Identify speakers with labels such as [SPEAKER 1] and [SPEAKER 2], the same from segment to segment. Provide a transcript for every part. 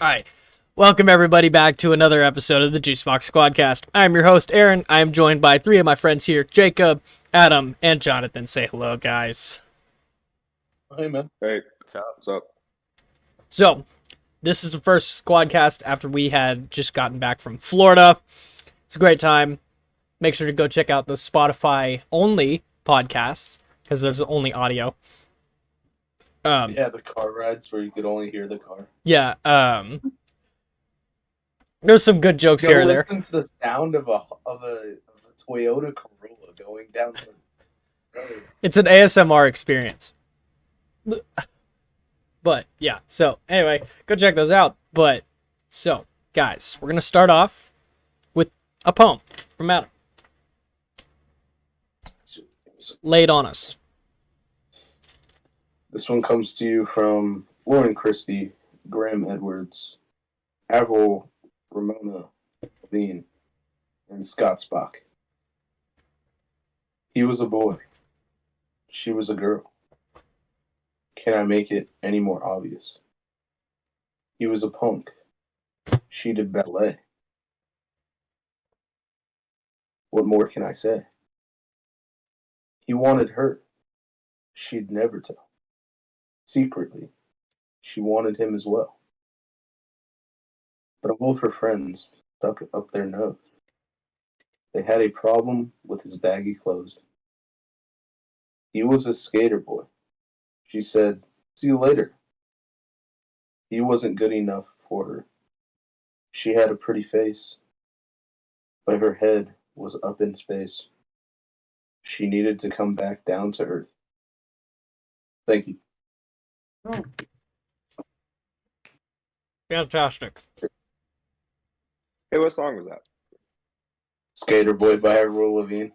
[SPEAKER 1] Alright, welcome everybody back to another episode of the Juicebox Squadcast. I'm your host, Aaron. I am joined by three of my friends here, Jacob, Adam, and Jonathan. Say hello, guys.
[SPEAKER 2] Hey, man.
[SPEAKER 3] Hey, what's up? What's up?
[SPEAKER 1] So, this is the first Squadcast after we had just gotten back from Florida. It's a great time. Make sure to go check out the Spotify-only podcasts, because there's only audio.
[SPEAKER 2] Yeah, the car rides where you could only hear the car.
[SPEAKER 1] Yeah, there's some good jokes here and there.
[SPEAKER 2] Listen to the sound of a Toyota Corolla going down the road.
[SPEAKER 1] It's an ASMR experience. But, yeah, so, anyway, go check those out. But, so, guys, we're going to start off with a poem from Adam. Lay it on us.
[SPEAKER 2] This one comes to you from Lauren Christie, Graham Edwards, Avril Ramona Levine, and Scott Spock. He was a boy. She was a girl. Can I make it any more obvious? He was a punk. She did ballet. What more can I say? He wanted her. She'd never tell. Secretly, she wanted him as well. But all of her friends stuck up their nose. They had a problem with his baggy clothes. He was a skater boy. She said, "See you later." He wasn't good enough for her. She had a pretty face, but her head was up in space. She needed to come back down to earth. Thank you.
[SPEAKER 1] Oh. Fantastic.
[SPEAKER 3] Hey, what song was that?
[SPEAKER 2] Skater Boy by Avril Lavigne.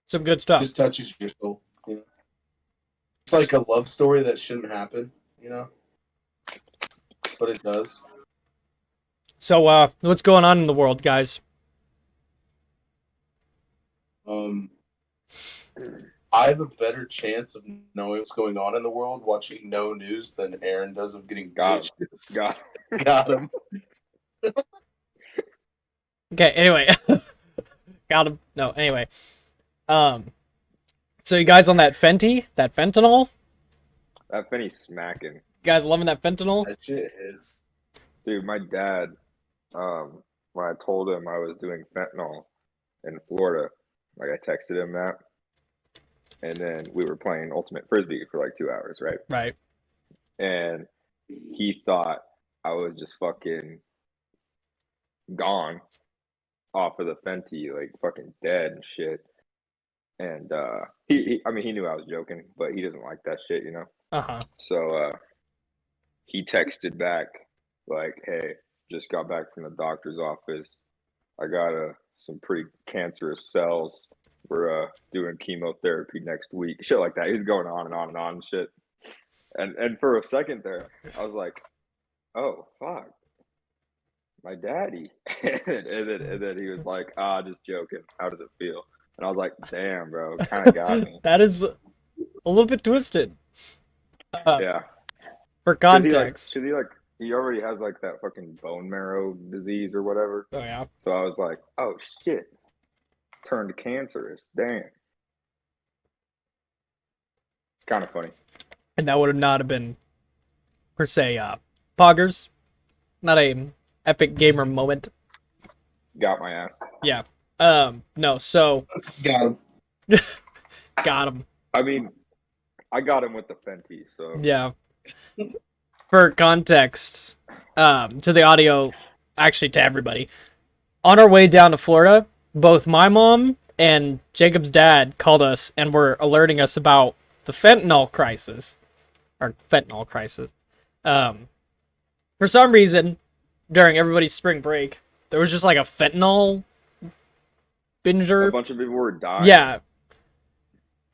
[SPEAKER 1] Some good stuff.
[SPEAKER 2] Just touches your soul. You know? It's like a love story that shouldn't happen, you know? But it does.
[SPEAKER 1] So, what's going on in the world, guys?
[SPEAKER 2] I have a better chance of knowing what's going on in the world watching no news than Aaron does of getting
[SPEAKER 3] Got
[SPEAKER 2] bitches. Got him.
[SPEAKER 1] Okay, anyway. Got him. No, anyway. So you guys on that Fenty? That fentanyl?
[SPEAKER 3] That Fenny's smacking.
[SPEAKER 1] You guys loving that fentanyl?
[SPEAKER 2] That shit hits.
[SPEAKER 3] Dude, my dad, when I told him I was doing fentanyl in Florida, like I texted him that, and then we were playing Ultimate Frisbee for like 2 hours, right?
[SPEAKER 1] Right.
[SPEAKER 3] And he thought I was just fucking gone off of the Fenty, like fucking dead and shit. And he knew I was joking, but he doesn't like that shit, you know?
[SPEAKER 1] Uh-huh.
[SPEAKER 3] So he texted back like, "Hey, just got back from the doctor's office. I got some pretty cancerous cells. We're doing chemotherapy next week." Shit like that. He's going on and on and on and shit. And for a second there, I was like, "Oh fuck, my daddy." and then he was like, "Just joking. How does it feel?" And I was like, "Damn, bro, kind of got me."
[SPEAKER 1] That is a little bit twisted.
[SPEAKER 3] Yeah.
[SPEAKER 1] For context.
[SPEAKER 3] Cause he already has like that fucking bone marrow disease or whatever.
[SPEAKER 1] Oh, yeah.
[SPEAKER 3] So I was like, "Oh shit, turned cancerous. Damn." It's kind of funny.
[SPEAKER 1] And that would not have been, per se, poggers. Not a epic gamer moment.
[SPEAKER 3] Got my ass.
[SPEAKER 1] Yeah. No, so...
[SPEAKER 2] Got him.
[SPEAKER 1] Got him.
[SPEAKER 3] I mean, I got him with the Fenty, so...
[SPEAKER 1] Yeah. For context, to the audio, actually to everybody, on our way down to Florida, both my mom and Jacob's dad called us and were alerting us about the fentanyl crisis. Or fentanyl crisis. For some reason, during everybody's spring break, there was just like a fentanyl binger.
[SPEAKER 3] A bunch of people were dying.
[SPEAKER 1] Yeah.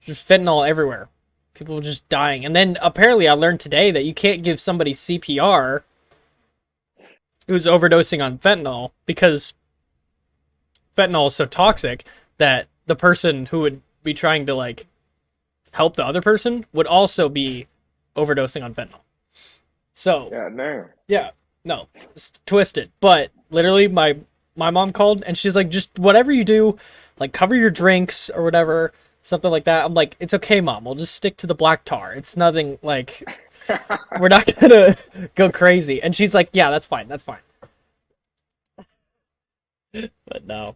[SPEAKER 1] Just fentanyl everywhere. People were just dying. And then apparently I learned today that you can't give somebody CPR who's overdosing on fentanyl because fentanyl is so toxic that the person who would be trying to like help the other person would also be overdosing on fentanyl. So
[SPEAKER 3] Yeah, no.
[SPEAKER 1] yeah, no, it's twisted. But literally, my mom called and she's like, just whatever you do, like cover your drinks or whatever, something like that. I'm like, it's okay, mom. We'll just stick to the black tar. It's nothing like we're not gonna go crazy. And she's like, yeah, that's fine. That's fine. But no.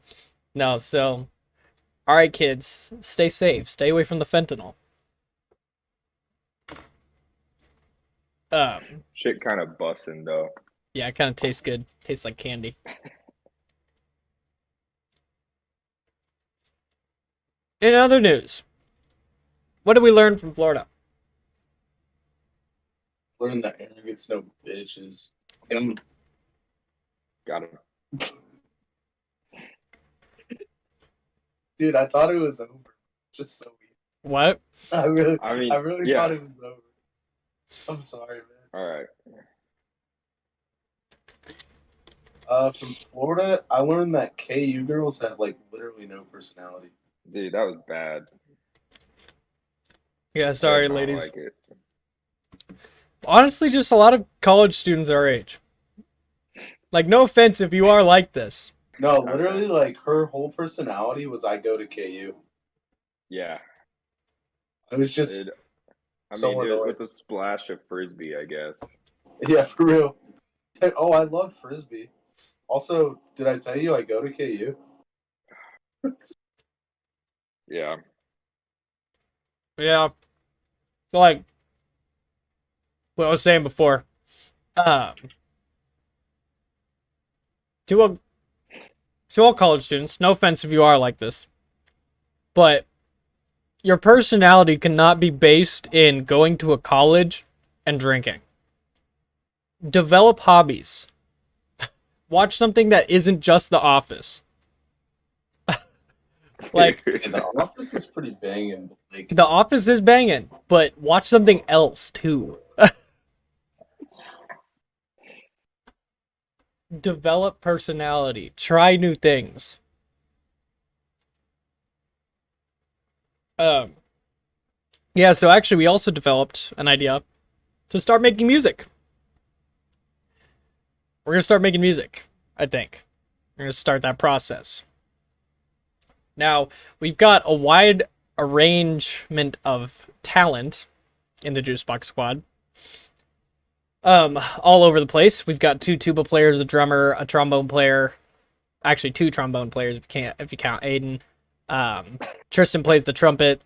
[SPEAKER 1] So, all right, kids, stay safe. Stay away from the fentanyl.
[SPEAKER 3] Shit kind of bussin' though.
[SPEAKER 1] Yeah, it kind of tastes good. Tastes like candy. In other news, what did we learn from Florida?
[SPEAKER 2] Learn that Aaron gets no bitches. Him.
[SPEAKER 3] Got him.
[SPEAKER 2] Dude, I thought it was over. Just so weird.
[SPEAKER 1] What?
[SPEAKER 2] I really
[SPEAKER 3] yeah.
[SPEAKER 2] thought it was over. I'm sorry, man.
[SPEAKER 3] All right.
[SPEAKER 2] From Florida, I learned that KU girls have like literally no personality.
[SPEAKER 3] Dude, that was bad.
[SPEAKER 1] Yeah,
[SPEAKER 3] I
[SPEAKER 1] sorry,
[SPEAKER 3] did not
[SPEAKER 1] ladies.
[SPEAKER 3] like it.
[SPEAKER 1] Honestly, just a lot of college students our age. Like, no offense if you are like this.
[SPEAKER 2] No, literally, like her whole personality was I go to KU.
[SPEAKER 3] Yeah.
[SPEAKER 2] It was just
[SPEAKER 3] With a splash of frisbee, I guess.
[SPEAKER 2] Yeah, for real. Oh, I love frisbee. Also, did I tell you I go to KU?
[SPEAKER 3] Yeah.
[SPEAKER 1] Yeah. Like what I was saying before. To all college students, no offense if you are like this, but your personality cannot be based in going to a college and drinking. Develop hobbies. Watch something that isn't just The Office. Like,
[SPEAKER 2] The Office is pretty banging. Like,
[SPEAKER 1] The Office is banging, but watch something else too. Develop personality. Try new things. Yeah, so actually we also developed an idea to start making music. We're gonna start making music, I think. We're gonna start that process. Now, we've got a wide arrangement of talent in the Juicebox squad. All over the place. We've got 2 tuba players, a drummer, a trombone player. Actually, 2 trombone players if you count Aiden. Tristan plays the trumpet.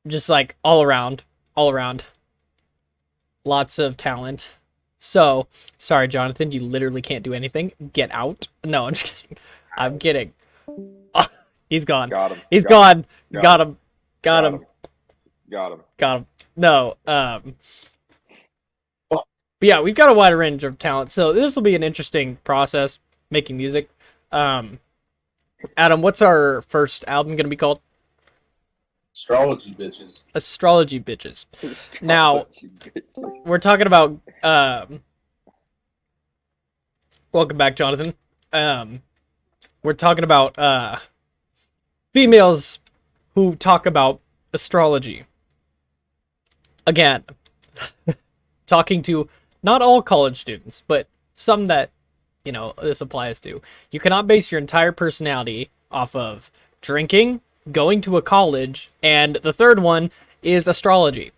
[SPEAKER 1] Just like all around. Lots of talent. So, sorry, Jonathan, you literally can't do anything. Get out. No, I'm just kidding. I'm kidding. Oh, he's gone.
[SPEAKER 3] Got him.
[SPEAKER 1] He's gone. Got him. Got him. No, but yeah, we've got a wide range of talent, so this will be an interesting process, making music. Adam, what's our first album gonna be called?
[SPEAKER 2] Astrology Bitches.
[SPEAKER 1] Astrology Bitches. Now, we're talking about, welcome back, Jonathan. We're talking about, females who talk about astrology. Again, talking to not all college students, but some that, this applies to. You cannot base your entire personality off of drinking, going to a college, and the third one is astrology.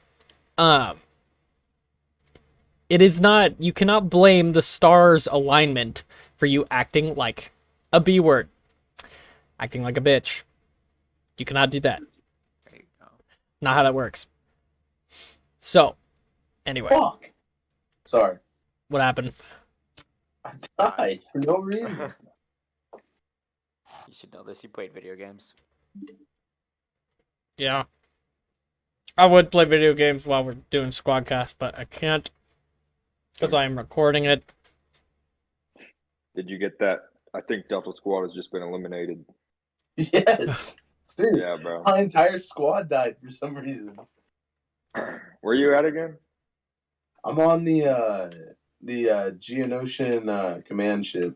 [SPEAKER 1] It is not, you cannot blame the stars' alignment for you acting like a B word. Acting like a bitch. You cannot do that.
[SPEAKER 4] There you go.
[SPEAKER 1] Not how that works. So, anyway.
[SPEAKER 2] Fuck. Sorry.
[SPEAKER 1] What happened?
[SPEAKER 2] I died for no reason.
[SPEAKER 4] You should know this. You played video games.
[SPEAKER 1] Yeah. I would play video games while we're doing Squadcast, but I can't. Because I am recording it.
[SPEAKER 3] Did you get that? I think Delta Squad has just been eliminated.
[SPEAKER 2] Yes. Dude,
[SPEAKER 3] Yeah, bro.
[SPEAKER 2] my entire squad died for some reason.
[SPEAKER 3] Where you at again?
[SPEAKER 2] I'm on the Geonosian command ship.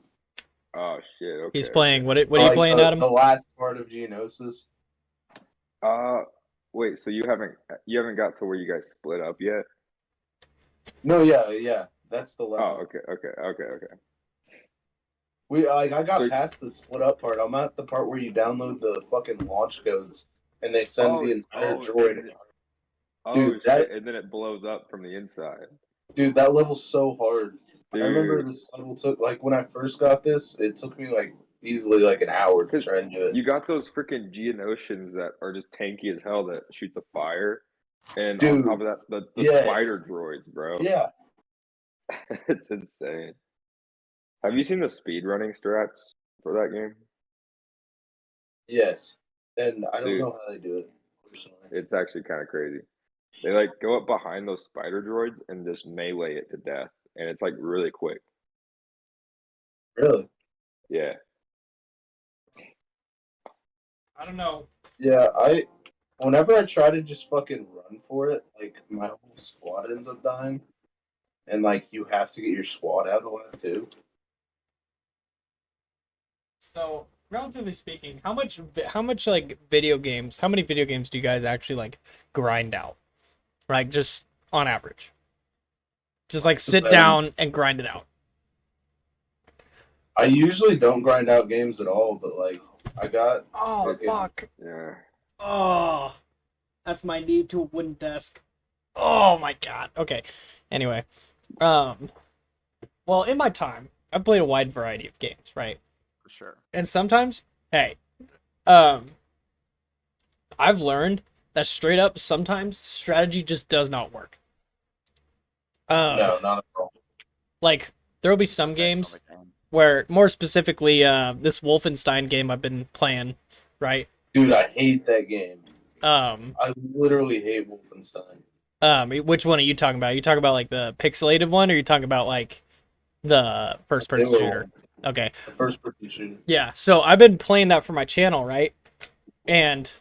[SPEAKER 3] Oh shit! Okay.
[SPEAKER 1] He's playing. What are you playing, Adam?
[SPEAKER 2] The last part of Geonosis.
[SPEAKER 3] wait, so you haven't got to where you guys split up yet?
[SPEAKER 2] No, yeah. That's the level.
[SPEAKER 3] Oh, okay.
[SPEAKER 2] I got
[SPEAKER 3] So,
[SPEAKER 2] past the split up part. I'm at the part where you download the fucking launch codes and they send the entire droid. Dude,
[SPEAKER 3] shit, and then it blows up from the inside.
[SPEAKER 2] Dude, that level's so hard.
[SPEAKER 3] Dude.
[SPEAKER 2] I remember this level took when I first got this, it took me easily an hour to try and do it.
[SPEAKER 3] You got those freaking Geonosians that are just tanky as hell that shoot the fire, and
[SPEAKER 2] Dude,
[SPEAKER 3] on top of that, the spider droids, bro.
[SPEAKER 2] Yeah,
[SPEAKER 3] It's insane. Have you seen the speedrunning strats for that game?
[SPEAKER 2] yes, and I don't know how they do it personally.
[SPEAKER 3] It's actually kind of crazy. They go up behind those spider droids and just melee it to death, and it's really quick.
[SPEAKER 2] Really?
[SPEAKER 3] Yeah.
[SPEAKER 1] I don't know.
[SPEAKER 2] Yeah, whenever I try to just fucking run for it, my whole squad ends up dying, and you have to get your squad out alive too.
[SPEAKER 1] So, relatively speaking, how much video games? How many video games do you guys actually grind out? Just on average. Just sit down and grind it out.
[SPEAKER 2] I usually don't grind out games at all, but I got.
[SPEAKER 1] Oh fuck!
[SPEAKER 3] Yeah.
[SPEAKER 1] Oh, that's my knee to a wooden desk. Oh my god. Okay. Anyway, well, in my time, I've played a wide variety of games, right?
[SPEAKER 4] For sure.
[SPEAKER 1] And sometimes, hey, I've learned that straight up sometimes strategy just does not work.
[SPEAKER 2] No, not at all.
[SPEAKER 1] There will be some games where, more specifically, this Wolfenstein game I've been playing, right?
[SPEAKER 2] Dude, I hate that game.
[SPEAKER 1] I
[SPEAKER 2] literally hate Wolfenstein.
[SPEAKER 1] Which one are you talking about? Are you talking about the pixelated one, or are you talking about the first person shooter? Okay.
[SPEAKER 2] The first person shooter.
[SPEAKER 1] Yeah, so I've been playing that for my channel, right? And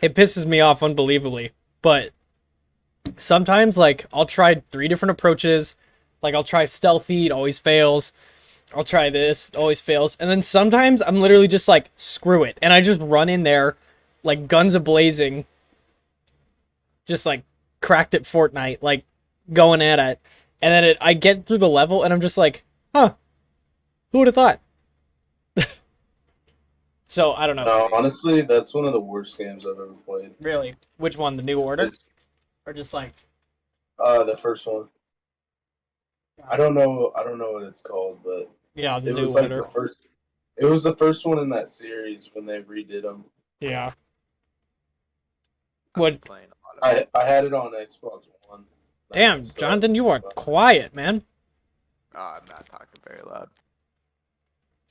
[SPEAKER 1] it pisses me off unbelievably, but sometimes I'll try 3 different approaches. I'll try stealthy, it always fails. I'll try this, it always fails. And then sometimes I'm literally just screw it, and I just run in there guns a-blazing, just cracked at Fortnite, going at it. And then I get through the level and I'm just huh, who would have thought? So I don't know.
[SPEAKER 2] No, honestly, that's one of the worst games I've ever played.
[SPEAKER 1] Really? Which one? The New Order? Or just
[SPEAKER 2] the first one. I don't know what it's called, but
[SPEAKER 1] yeah, the
[SPEAKER 2] it
[SPEAKER 1] New
[SPEAKER 2] was
[SPEAKER 1] Order.
[SPEAKER 2] It was the first one in that series when they redid them.
[SPEAKER 1] Yeah. What?
[SPEAKER 2] I had it on Xbox One.
[SPEAKER 1] Damn, Jonathan, you are quiet, man.
[SPEAKER 4] Oh, I'm not talking very loud.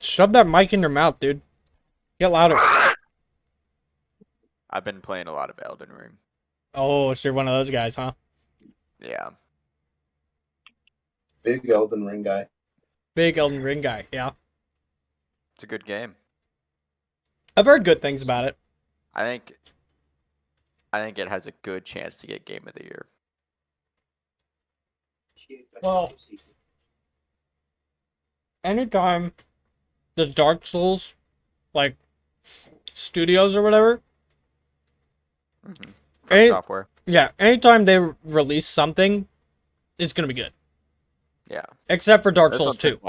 [SPEAKER 1] Shove that mic in your mouth, dude. Get louder.
[SPEAKER 4] I've been playing a lot of Elden Ring.
[SPEAKER 1] Oh, so you're one of those guys, huh?
[SPEAKER 4] Yeah.
[SPEAKER 2] Big Elden Ring guy.
[SPEAKER 1] Big Elden Ring guy, yeah.
[SPEAKER 4] It's a good game.
[SPEAKER 1] I've heard good things about it.
[SPEAKER 4] I think it has a good chance to get Game of the Year.
[SPEAKER 1] Well, anytime the Dark Souls, studios or whatever,
[SPEAKER 4] Software.
[SPEAKER 1] Yeah, anytime they release something, it's gonna be good.
[SPEAKER 4] Yeah.
[SPEAKER 1] Except for Dark Souls 2.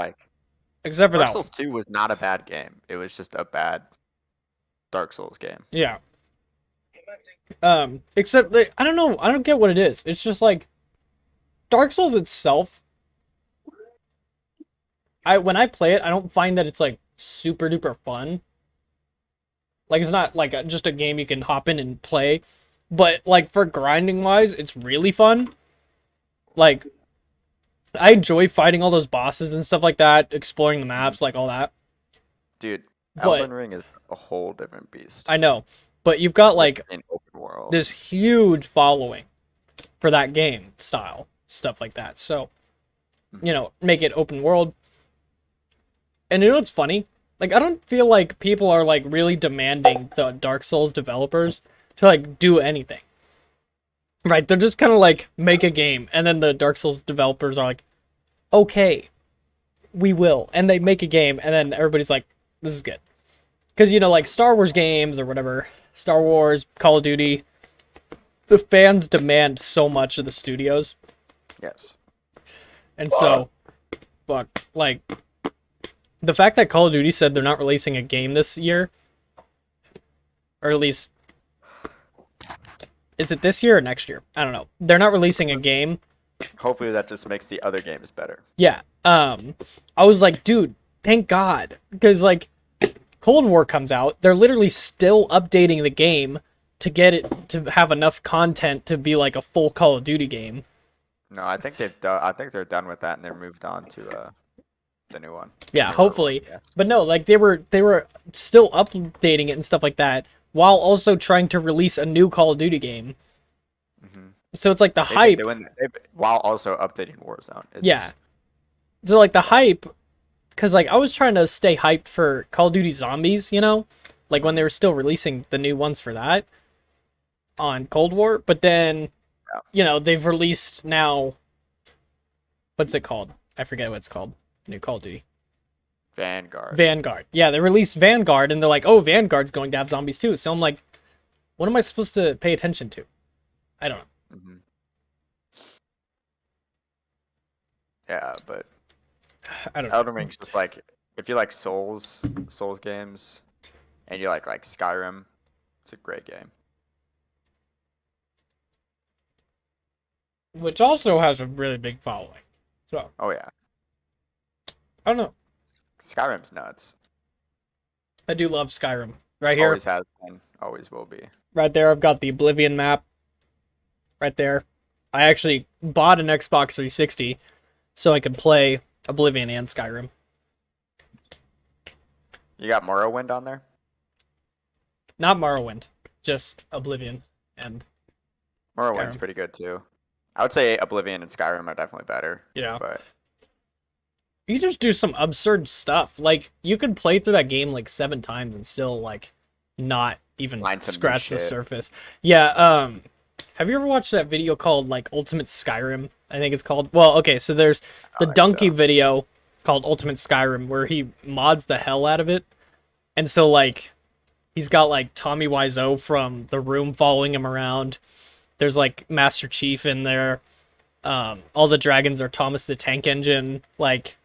[SPEAKER 1] Except for
[SPEAKER 4] Dark
[SPEAKER 1] that
[SPEAKER 4] Souls 2 was not a bad game. It was just a bad Dark Souls game.
[SPEAKER 1] Yeah. Except I don't know. I don't get what it is. It's just Dark Souls itself. When I play it, I don't find that it's super duper fun. It's not just a game you can hop in and play, but for grinding wise, it's really fun. I enjoy fighting all those bosses and stuff like that, exploring the maps, all that.
[SPEAKER 4] Dude, Elden Ring is a whole different beast.
[SPEAKER 1] I know, but you've got
[SPEAKER 4] an open world.
[SPEAKER 1] This huge following for that game style, stuff like that. So, make it open world. And what's funny? I don't feel like people are really demanding the Dark Souls developers to do anything. Right? They're just kind of make a game, and then the Dark Souls developers are okay, we will. And they make a game, and then everybody's this is good. Because, like Star Wars games or whatever, Star Wars, Call of Duty, the fans demand so much of the studios.
[SPEAKER 4] Yes.
[SPEAKER 1] And so, like, the fact that Call of Duty said they're not releasing a game this year, or at least, is it this year or next year? I don't know. They're not releasing a game.
[SPEAKER 4] Hopefully that just makes the other games better.
[SPEAKER 1] Yeah. I was like, dude, thank God. Because, like, Cold War comes out, they're literally still updating the game to get it to have enough content to be like a full Call of Duty game.
[SPEAKER 4] No, I think they're done with that and they're moved on to the new one.
[SPEAKER 1] Yeah,
[SPEAKER 4] Newer
[SPEAKER 1] hopefully.
[SPEAKER 4] one, yes.
[SPEAKER 1] But no, like they were still updating it and stuff like that while also trying to release a new Call of Duty game.
[SPEAKER 4] Mm-hmm.
[SPEAKER 1] So it's like the hype
[SPEAKER 4] While also updating Warzone.
[SPEAKER 1] Yeah. So like the hype, because like I was trying to stay hyped for Call of Duty Zombies, like when they were still releasing the new ones for that on Cold War, but then they've released now, what's it called? I forget what it's called. New Call of Duty. Vanguard. Yeah, they released Vanguard and they're like, oh, Vanguard's going to have zombies too. So I'm like, what am I supposed to pay attention to? I don't know.
[SPEAKER 4] Mm-hmm. Yeah, but
[SPEAKER 1] I don't know.
[SPEAKER 4] Elden Ring's just like, if you like Souls games, and you like Skyrim, it's a great game.
[SPEAKER 1] Which also has a really big following. So
[SPEAKER 4] Oh yeah,
[SPEAKER 1] I don't know.
[SPEAKER 4] Skyrim's nuts.
[SPEAKER 1] I do love Skyrim. Right here.
[SPEAKER 4] Always has been, always will be.
[SPEAKER 1] Right there, I've got the Oblivion map. Right there. I actually bought an Xbox 360 so I could play Oblivion and Skyrim.
[SPEAKER 4] You got Morrowind on there?
[SPEAKER 1] Not Morrowind, just Oblivion and
[SPEAKER 4] Morrowind's
[SPEAKER 1] Skyrim.
[SPEAKER 4] pretty good too. I would say Oblivion and Skyrim are definitely better.
[SPEAKER 1] Yeah.
[SPEAKER 4] But
[SPEAKER 1] You just do some absurd stuff. Like, you could play through that game like 7 times and still like not even
[SPEAKER 4] Find some new
[SPEAKER 1] scratch the
[SPEAKER 4] shit.
[SPEAKER 1] surface. Yeah, have you ever watched that video called like Ultimate Skyrim? I think it's called. Well, okay, so there's the
[SPEAKER 4] think
[SPEAKER 1] Donkey
[SPEAKER 4] so.
[SPEAKER 1] video called Ultimate Skyrim where he mods the hell out of it. And so like he's got like Tommy Wiseau from The Room following him around. There's like Master Chief in there. All the dragons are Thomas the Tank Engine. Like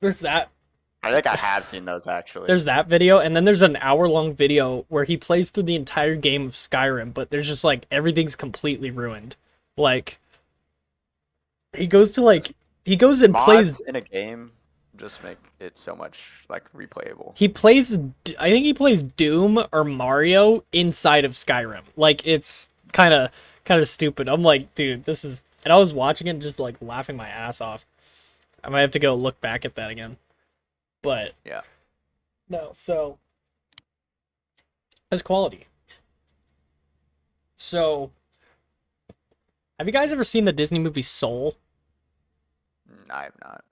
[SPEAKER 1] there's that.
[SPEAKER 4] I think I have seen those actually.
[SPEAKER 1] There's that video, and then there's an hour-long video where he plays through the entire game of Skyrim, but there's just like everything's completely ruined. Like he goes and
[SPEAKER 4] Mods
[SPEAKER 1] plays.
[SPEAKER 4] in a game just make it so much like replayable.
[SPEAKER 1] I think he plays Doom or Mario inside of Skyrim. Like it's kind of stupid. I'm like, dude, this is. And I was watching it and just like laughing my ass off. I might have to go look back at that again. But
[SPEAKER 4] Yeah.
[SPEAKER 1] no, so that's quality. So, have you guys ever seen the Disney movie Soul?
[SPEAKER 4] I have not.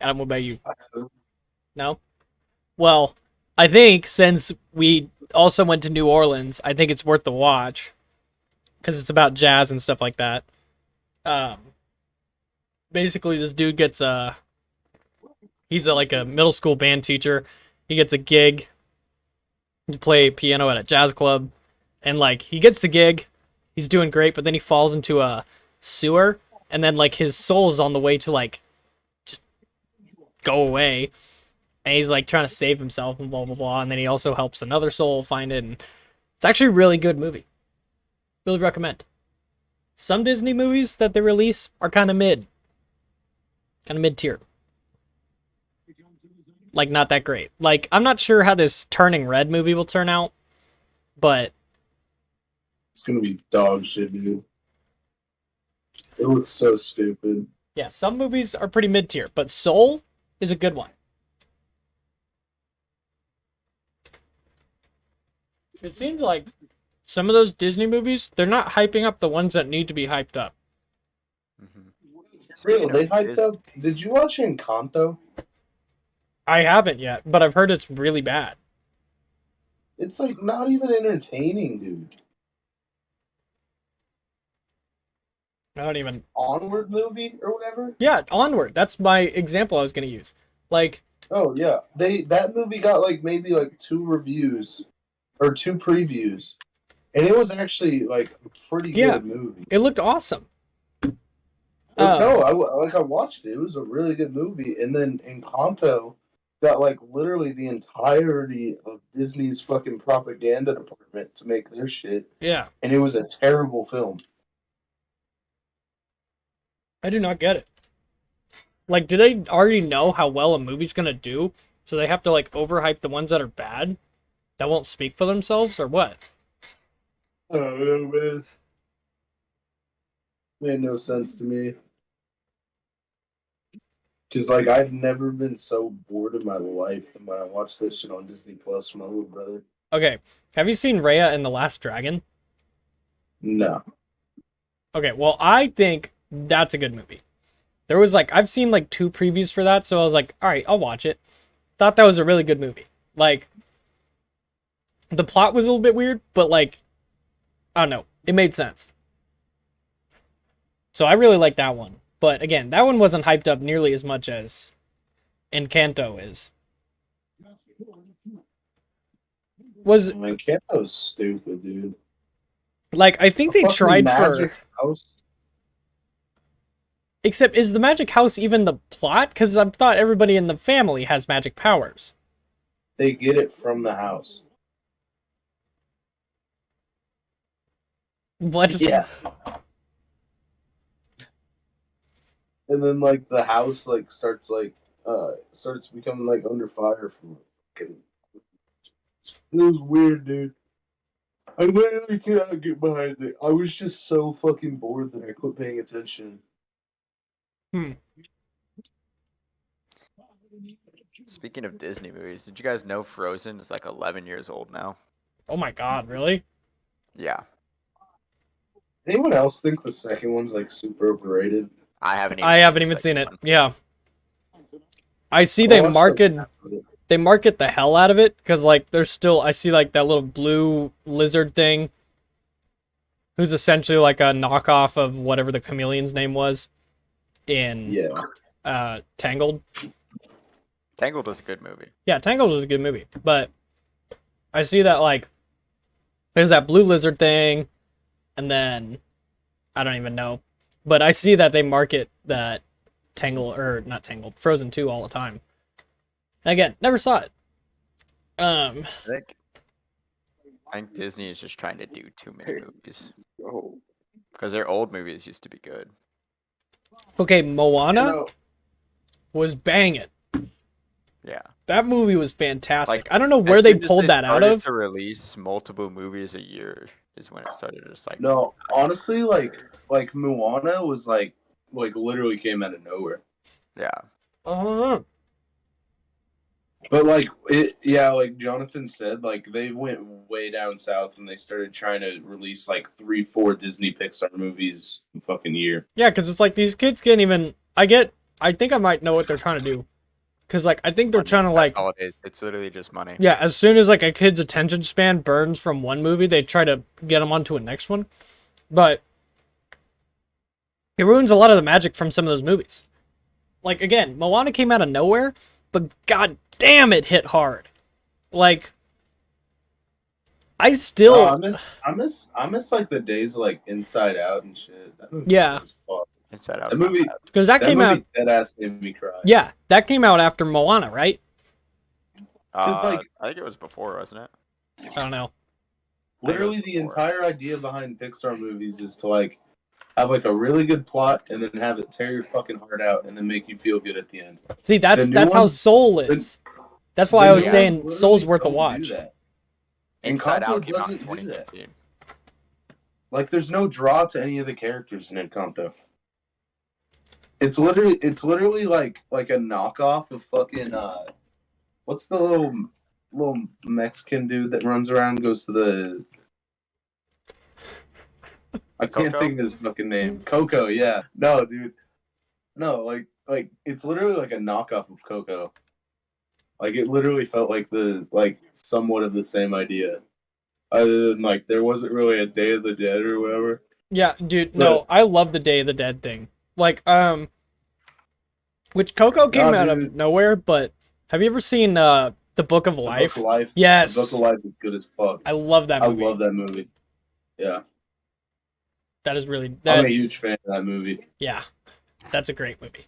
[SPEAKER 1] Adam, what about you? No? Well, I think since we also went to New Orleans, I think it's worth the watch. Because it's about jazz and stuff like that. Basically, this dude gets he's like a middle school band teacher. He gets a gig to play piano at a jazz club. And like he gets the gig. He's doing great, but then he falls into a sewer. And then like his soul is on the way to like just go away. And he's like trying to save himself and blah blah blah. And then he also helps another soul find it. And it's actually a really good movie. Really recommend. Some Disney movies that they release are kind of mid. Kind of mid-tier. Like, not that great. Like, I'm not sure how this Turning Red movie will turn out, but
[SPEAKER 2] It's gonna be dog shit, dude. It looks so stupid.
[SPEAKER 1] yeah, some movies are pretty mid-tier, but Soul is a good one. It seems like some of those Disney movies, they're not hyping up the ones that need to be hyped up.
[SPEAKER 4] Mm-hmm.
[SPEAKER 2] Real, they hyped up. Did you watch Encanto?
[SPEAKER 1] I haven't yet, but I've heard it's really bad.
[SPEAKER 2] It's like not even entertaining, dude.
[SPEAKER 1] I don't even...
[SPEAKER 2] Onward movie or whatever?
[SPEAKER 1] Yeah, Onward. That's my example I was going to use. Like,
[SPEAKER 2] Oh yeah, that movie got like maybe like 2 reviews or 2 previews, and it was actually like a pretty
[SPEAKER 1] Yeah.
[SPEAKER 2] good movie.
[SPEAKER 1] It looked awesome.
[SPEAKER 2] No, I watched it. It was a really good movie, and then Encanto got like literally the entirety of Disney's fucking propaganda department to make their shit,
[SPEAKER 1] Yeah.
[SPEAKER 2] and it was a terrible film.
[SPEAKER 1] I do not get it. Like, do they already know how well a movie's gonna do? So they have to like overhype the ones that are bad? That won't speak for themselves, or what?
[SPEAKER 2] I don't know, man. Made no sense to me. Because, like, I've never been so bored in my life than when I watched this shit on Disney Plus with my little brother.
[SPEAKER 1] Okay, have you seen Raya and the Last Dragon?
[SPEAKER 2] No.
[SPEAKER 1] Okay, well, I think that's a good movie. There was like, I've seen like 2 previews for that, so I was like, alright, I'll watch it. Thought that was a really good movie. Like, the plot was a little bit weird, but like, I don't know, it made sense. So I really like that one. But again, that one wasn't hyped up nearly as much as Encanto is. Was
[SPEAKER 2] Encanto's stupid, dude.
[SPEAKER 1] like, I think they
[SPEAKER 2] Fucking
[SPEAKER 1] tried
[SPEAKER 2] Magic
[SPEAKER 1] for.
[SPEAKER 2] House.
[SPEAKER 1] Except, is the magic house even the plot? Because I thought everybody in the family has magic powers.
[SPEAKER 2] They get it from the house.
[SPEAKER 1] What?
[SPEAKER 2] Yeah. And then like the house like starts becoming like under fire from fucking. It was weird, dude. I literally cannot get behind it. I was just so fucking bored that I quit paying attention.
[SPEAKER 4] Speaking of Disney movies, did you guys know Frozen is like 11 years old now?
[SPEAKER 1] Oh my god, really?
[SPEAKER 4] Yeah.
[SPEAKER 2] Anyone else think the second one's like super overrated?
[SPEAKER 4] I haven't
[SPEAKER 1] I haven't
[SPEAKER 4] the
[SPEAKER 1] even seen
[SPEAKER 4] second
[SPEAKER 1] it.
[SPEAKER 4] one.
[SPEAKER 1] Yeah. I see
[SPEAKER 2] I
[SPEAKER 1] they
[SPEAKER 2] watched,
[SPEAKER 1] market
[SPEAKER 2] like, half of it.
[SPEAKER 1] they market the hell out of it because like there's still, I see like that little blue lizard thing who's essentially like a knockoff of whatever the chameleon's name was in
[SPEAKER 2] Yeah.
[SPEAKER 1] Tangled.
[SPEAKER 4] Tangled was a good movie.
[SPEAKER 1] Yeah, Tangled was a good movie, but I see that like there's that blue lizard thing, and then I don't even know, but I see that they market that not Tangled, Frozen 2 all the time. And again, never saw it.
[SPEAKER 4] I think Disney is just trying to do too many movies
[SPEAKER 3] Oh,
[SPEAKER 4] because their old movies used to be good.
[SPEAKER 1] Okay, Moana
[SPEAKER 2] You know,
[SPEAKER 1] was banging.
[SPEAKER 4] Yeah.
[SPEAKER 1] That movie was fantastic.
[SPEAKER 4] Like,
[SPEAKER 1] I don't know where
[SPEAKER 4] As
[SPEAKER 1] they
[SPEAKER 4] soon as
[SPEAKER 1] pulled that out
[SPEAKER 4] started
[SPEAKER 1] of.
[SPEAKER 4] to release multiple movies a year is when it started to just like.
[SPEAKER 2] no, honestly, like Moana was like literally came out of nowhere.
[SPEAKER 4] Yeah.
[SPEAKER 1] Uh-huh.
[SPEAKER 2] But like like Jonathan said, like they went way down south and they started trying to release like 3-4 Disney Pixar movies a fucking year.
[SPEAKER 1] Yeah, because it's like these kids can't even. I think I might know what they're trying to do. Because like I think they're trying to like.
[SPEAKER 4] That's all it is. It's literally just money.
[SPEAKER 1] Yeah, as soon as like a kid's attention span burns from one movie, they try to get them onto a next one. But it ruins a lot of the magic from some of those movies. Like again, Moana came out of nowhere, but god damn it hit hard. Like I still
[SPEAKER 2] I miss like the days of like Inside Out and shit. That movie
[SPEAKER 1] Yeah.
[SPEAKER 2] was fuck.
[SPEAKER 4] Inside Out.
[SPEAKER 2] That movie
[SPEAKER 1] because that came
[SPEAKER 2] movie
[SPEAKER 1] out.
[SPEAKER 2] dead ass made me cry.
[SPEAKER 1] Yeah, that came out after Moana, right?
[SPEAKER 2] 'Cause, like-
[SPEAKER 4] I think it was before, wasn't it?
[SPEAKER 1] I don't know.
[SPEAKER 2] Literally the entire idea behind Pixar movies is to like have like a really good plot and then have it tear your fucking heart out and then make you feel good at the end.
[SPEAKER 1] See, that's
[SPEAKER 2] The new
[SPEAKER 1] how
[SPEAKER 2] ones-
[SPEAKER 1] Soul is. That's why
[SPEAKER 2] The
[SPEAKER 1] I was
[SPEAKER 2] new
[SPEAKER 1] saying
[SPEAKER 2] ones
[SPEAKER 1] Soul's
[SPEAKER 2] literally
[SPEAKER 1] worth a
[SPEAKER 2] don't do
[SPEAKER 1] watch.
[SPEAKER 2] that.
[SPEAKER 4] Inside
[SPEAKER 2] Encanto
[SPEAKER 4] Out came out in
[SPEAKER 2] doesn't do that.
[SPEAKER 4] 2015.
[SPEAKER 2] Like there's no draw to any of the characters in Encanto. It's literally like a knockoff of fucking what's the little Mexican dude that runs around and goes to the I can't
[SPEAKER 4] Coco?
[SPEAKER 2] think of his fucking name. Coco, yeah. No, dude. No, like it's literally like a knockoff of Coco. Like it literally felt like somewhat of the same idea. Other than like there wasn't really a Day of the Dead or whatever.
[SPEAKER 1] Yeah, dude, no, I love the Day of the Dead thing. Like, which Coco came out of
[SPEAKER 2] dude.
[SPEAKER 1] nowhere, but Have you ever seen The Book of
[SPEAKER 2] The
[SPEAKER 1] Life?
[SPEAKER 2] Book of Life.
[SPEAKER 1] Yes.
[SPEAKER 2] The Book of Life is good as fuck.
[SPEAKER 1] I love that movie.
[SPEAKER 2] I love that movie. Yeah.
[SPEAKER 1] That is really.
[SPEAKER 2] I'm a huge fan of that movie.
[SPEAKER 1] Yeah, that's a great movie.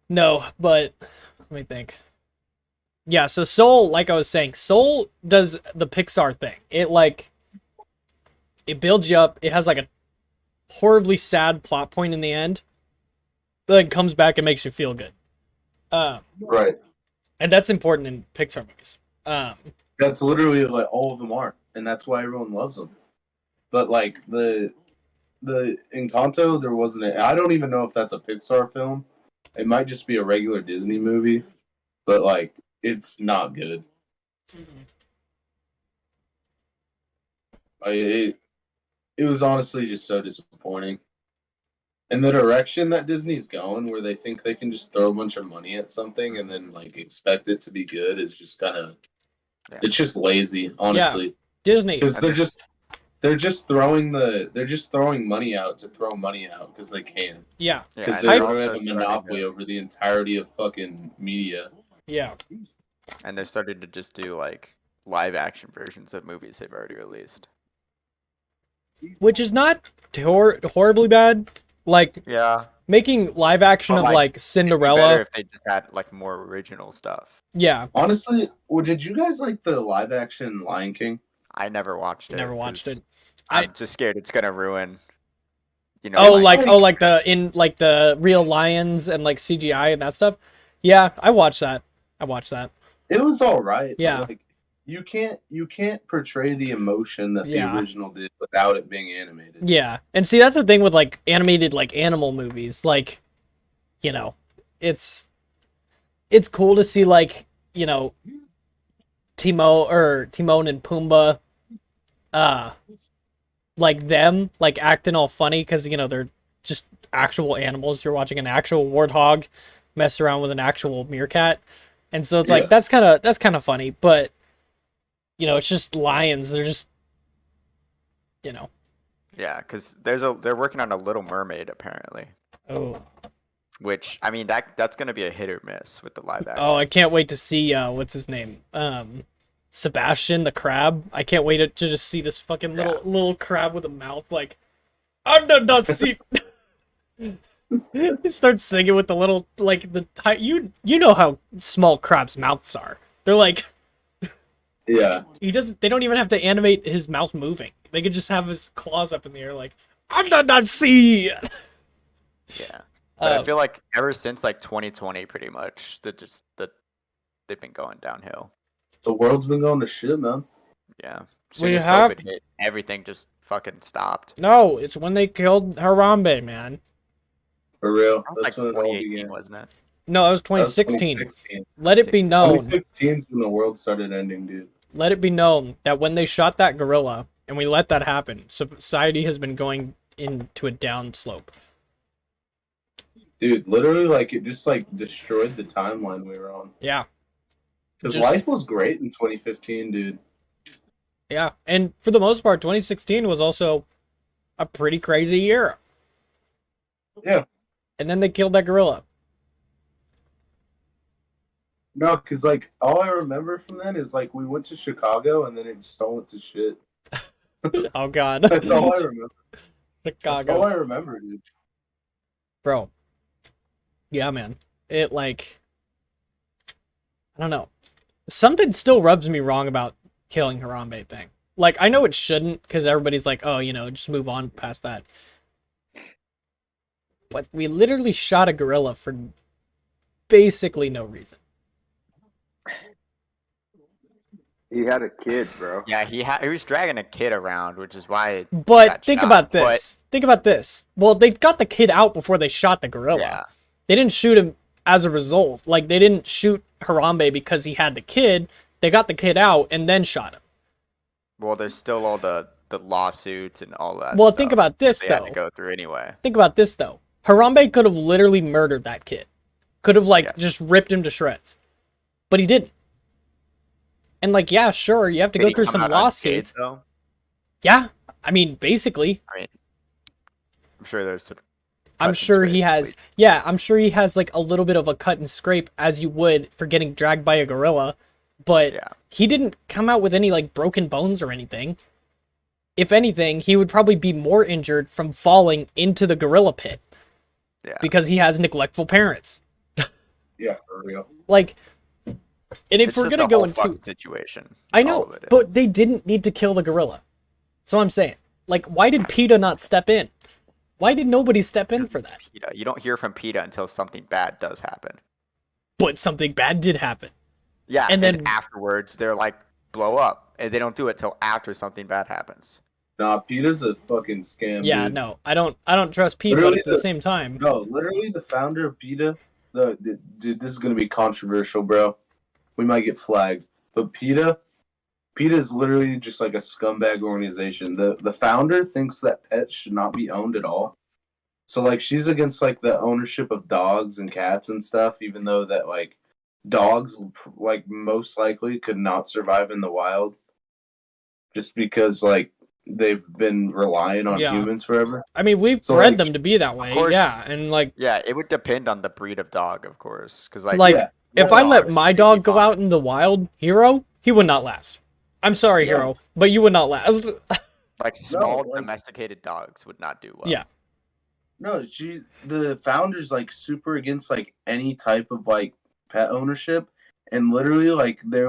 [SPEAKER 1] No, but let me think. Yeah, so Soul, like I was saying, Soul does the Pixar thing. It builds you up. It has like a horribly sad plot point in the end. Then it comes back and makes you feel good.
[SPEAKER 2] Right.
[SPEAKER 1] And that's important in Pixar movies.
[SPEAKER 2] That's literally like all of them are, and that's why everyone loves them. But like the Encanto, there wasn't a, I don't even know if that's a Pixar film. It might just be a regular Disney movie, but like it's not good. It was honestly just so disappointing. And the direction that Disney's going, where they think they can just throw a bunch of money at something and then like expect it to be good, is just kind of it's just lazy, honestly.
[SPEAKER 1] Yeah, Disney,
[SPEAKER 2] because they're just throwing money out to throw money out because they can.
[SPEAKER 1] Yeah,
[SPEAKER 2] because they have a monopoly over the entirety of fucking media.
[SPEAKER 1] Yeah,
[SPEAKER 4] and they're starting to just do like live action versions of movies they've already released,
[SPEAKER 1] which is not horribly bad. Like,
[SPEAKER 4] yeah,
[SPEAKER 1] making live action of like Cinderella.
[SPEAKER 4] Better if they just had like more original stuff.
[SPEAKER 1] Yeah.
[SPEAKER 2] Honestly, did you guys like the live action Lion King?
[SPEAKER 4] I never watched it.
[SPEAKER 1] Never watched it.
[SPEAKER 4] I'm just scared it's gonna ruin. You know.
[SPEAKER 1] Oh, like the real lions and like CGI and that stuff. Yeah, I watched that.
[SPEAKER 2] It was all right.
[SPEAKER 1] Yeah.
[SPEAKER 2] Like, you can't portray the emotion that the original did without it being animated.
[SPEAKER 1] Yeah, and see that's the thing with like animated like animal movies. Like, you know, it's cool to see like, you know, Timon and Pumbaa, like them like acting all funny because you know they're just actual animals. You're watching an actual warthog mess around with an actual meerkat, and so it's like that's kind of funny, but. You know, it's just lions. They're just, you know.
[SPEAKER 4] Yeah, because they're working on a Little Mermaid apparently.
[SPEAKER 1] Oh.
[SPEAKER 4] Which I mean that's gonna be a hit or miss with the live action.
[SPEAKER 1] Oh, I can't wait to see what's his name, Sebastian the crab. I can't wait to just see this fucking little crab with a mouth like, I'm not see. He starts singing with the little like you know how small crabs' mouths are. They're like.
[SPEAKER 2] Yeah.
[SPEAKER 1] They don't even have to animate his mouth moving. They could just have his claws up in the air like, I'm not see.
[SPEAKER 4] Yeah. But I feel like ever since like 2020 pretty much that they've been going downhill.
[SPEAKER 2] The world's been going to shit, man.
[SPEAKER 4] Yeah. As soon as COVID hit, everything just fucking stopped.
[SPEAKER 1] No, it's when they killed Harambe, man.
[SPEAKER 2] For real.
[SPEAKER 4] That's when it all began, wasn't it?
[SPEAKER 1] No, it was 2016. 2016. Let it be known.
[SPEAKER 2] 2016 is when the world started ending, dude.
[SPEAKER 1] Let it be known that when they shot that gorilla and we let that happen, society has been going into a down slope.
[SPEAKER 2] Dude, literally, like, it just, like, destroyed the timeline we were on.
[SPEAKER 1] Yeah.
[SPEAKER 2] Because life was great in 2015, dude.
[SPEAKER 1] Yeah, and for the most part, 2016 was also a pretty crazy year.
[SPEAKER 2] Yeah.
[SPEAKER 1] And then they killed that gorilla.
[SPEAKER 2] No, because, like, all I remember from then is, like, we went to Chicago and then it just all went to shit.
[SPEAKER 1] Oh, God.
[SPEAKER 2] That's all I remember.
[SPEAKER 1] Chicago.
[SPEAKER 2] That's all I remember, dude.
[SPEAKER 1] Bro. Yeah, man. It, like... I don't know. Something still rubs me wrong about killing Harambe thing. Like, I know it shouldn't, because everybody's like, oh, you know, just move on past that. But we literally shot a gorilla for basically no reason.
[SPEAKER 3] He had a kid, bro.
[SPEAKER 4] Yeah, he was dragging a kid around, which is why.
[SPEAKER 1] But think about this. Think about this. Well, they got the kid out before they shot the gorilla.
[SPEAKER 4] Yeah.
[SPEAKER 1] They didn't shoot him as a result. Like, they didn't shoot Harambe because he had the kid. They got the kid out and then shot him.
[SPEAKER 4] Well, there's still all the lawsuits and all that.
[SPEAKER 1] Well,
[SPEAKER 4] stuff
[SPEAKER 1] think about this,
[SPEAKER 4] they
[SPEAKER 1] though.
[SPEAKER 4] had to go through anyway.
[SPEAKER 1] Think about this, though. Harambe could have literally murdered that kid. Could have, like, just ripped him to shreds. But he didn't. And, like, yeah, sure, you have to go through some lawsuits.
[SPEAKER 4] Though?
[SPEAKER 1] Yeah, I mean, basically.
[SPEAKER 4] I mean, I'm sure there's some
[SPEAKER 1] I'm
[SPEAKER 4] and
[SPEAKER 1] sure
[SPEAKER 4] scrape,
[SPEAKER 1] he has. Yeah, I'm sure he has like a little bit of a cut and scrape as you would for getting dragged by a gorilla, but
[SPEAKER 4] Yeah.
[SPEAKER 1] he didn't come out with any like broken bones or anything. If anything, he would probably be more injured from falling into the gorilla pit
[SPEAKER 4] Yeah.
[SPEAKER 1] because he has neglectful parents.
[SPEAKER 2] Yeah, for real.
[SPEAKER 1] Like, and if
[SPEAKER 4] It's
[SPEAKER 1] we're
[SPEAKER 4] just
[SPEAKER 1] gonna
[SPEAKER 4] a
[SPEAKER 1] go
[SPEAKER 4] whole
[SPEAKER 1] into,
[SPEAKER 4] fucking situation.
[SPEAKER 1] I
[SPEAKER 4] All
[SPEAKER 1] know,
[SPEAKER 4] of it
[SPEAKER 1] but
[SPEAKER 4] is.
[SPEAKER 1] they didn't need to kill the gorilla. So I'm saying, like, why did PETA not step in? Why did nobody step in for that?
[SPEAKER 4] PETA. You don't hear from PETA until something bad does happen.
[SPEAKER 1] But something bad did happen.
[SPEAKER 4] Yeah,
[SPEAKER 1] And
[SPEAKER 4] and
[SPEAKER 1] then-
[SPEAKER 4] afterwards they're like blow up, and they don't do it till after something bad happens.
[SPEAKER 2] Nah, PETA's a fucking scam,
[SPEAKER 1] Yeah,
[SPEAKER 2] dude.
[SPEAKER 1] no, I don't trust PETA, but
[SPEAKER 2] Literally
[SPEAKER 1] at the same time,
[SPEAKER 2] No, literally the founder of PETA, dude, this is gonna be controversial, bro. We might get flagged. But PETA is literally just like a scumbag organization. The founder thinks that pets should not be owned at all. So like she's against like the ownership of dogs and cats and stuff, even though that like dogs like most likely could not survive in the wild just because like they've been relying on
[SPEAKER 1] Yeah.
[SPEAKER 2] humans forever.
[SPEAKER 1] I mean, we've
[SPEAKER 2] So,
[SPEAKER 1] bred
[SPEAKER 2] like,
[SPEAKER 1] them to be that way,
[SPEAKER 4] course.
[SPEAKER 1] yeah, and like,
[SPEAKER 4] Yeah, it would depend on the breed of dog, of course, because
[SPEAKER 1] Like,
[SPEAKER 2] Yeah.
[SPEAKER 1] if
[SPEAKER 2] Yeah,
[SPEAKER 1] I let
[SPEAKER 4] dogs
[SPEAKER 1] my
[SPEAKER 4] really
[SPEAKER 1] dog go
[SPEAKER 4] fine.
[SPEAKER 1] out in the wild, Hero, he would not last. I'm sorry,
[SPEAKER 2] No.
[SPEAKER 1] Hero, but you would not last.
[SPEAKER 4] like small
[SPEAKER 2] like-
[SPEAKER 4] domesticated dogs would not do well.
[SPEAKER 1] Yeah.
[SPEAKER 2] No, the founder's like super against like any type of like pet ownership, and literally like they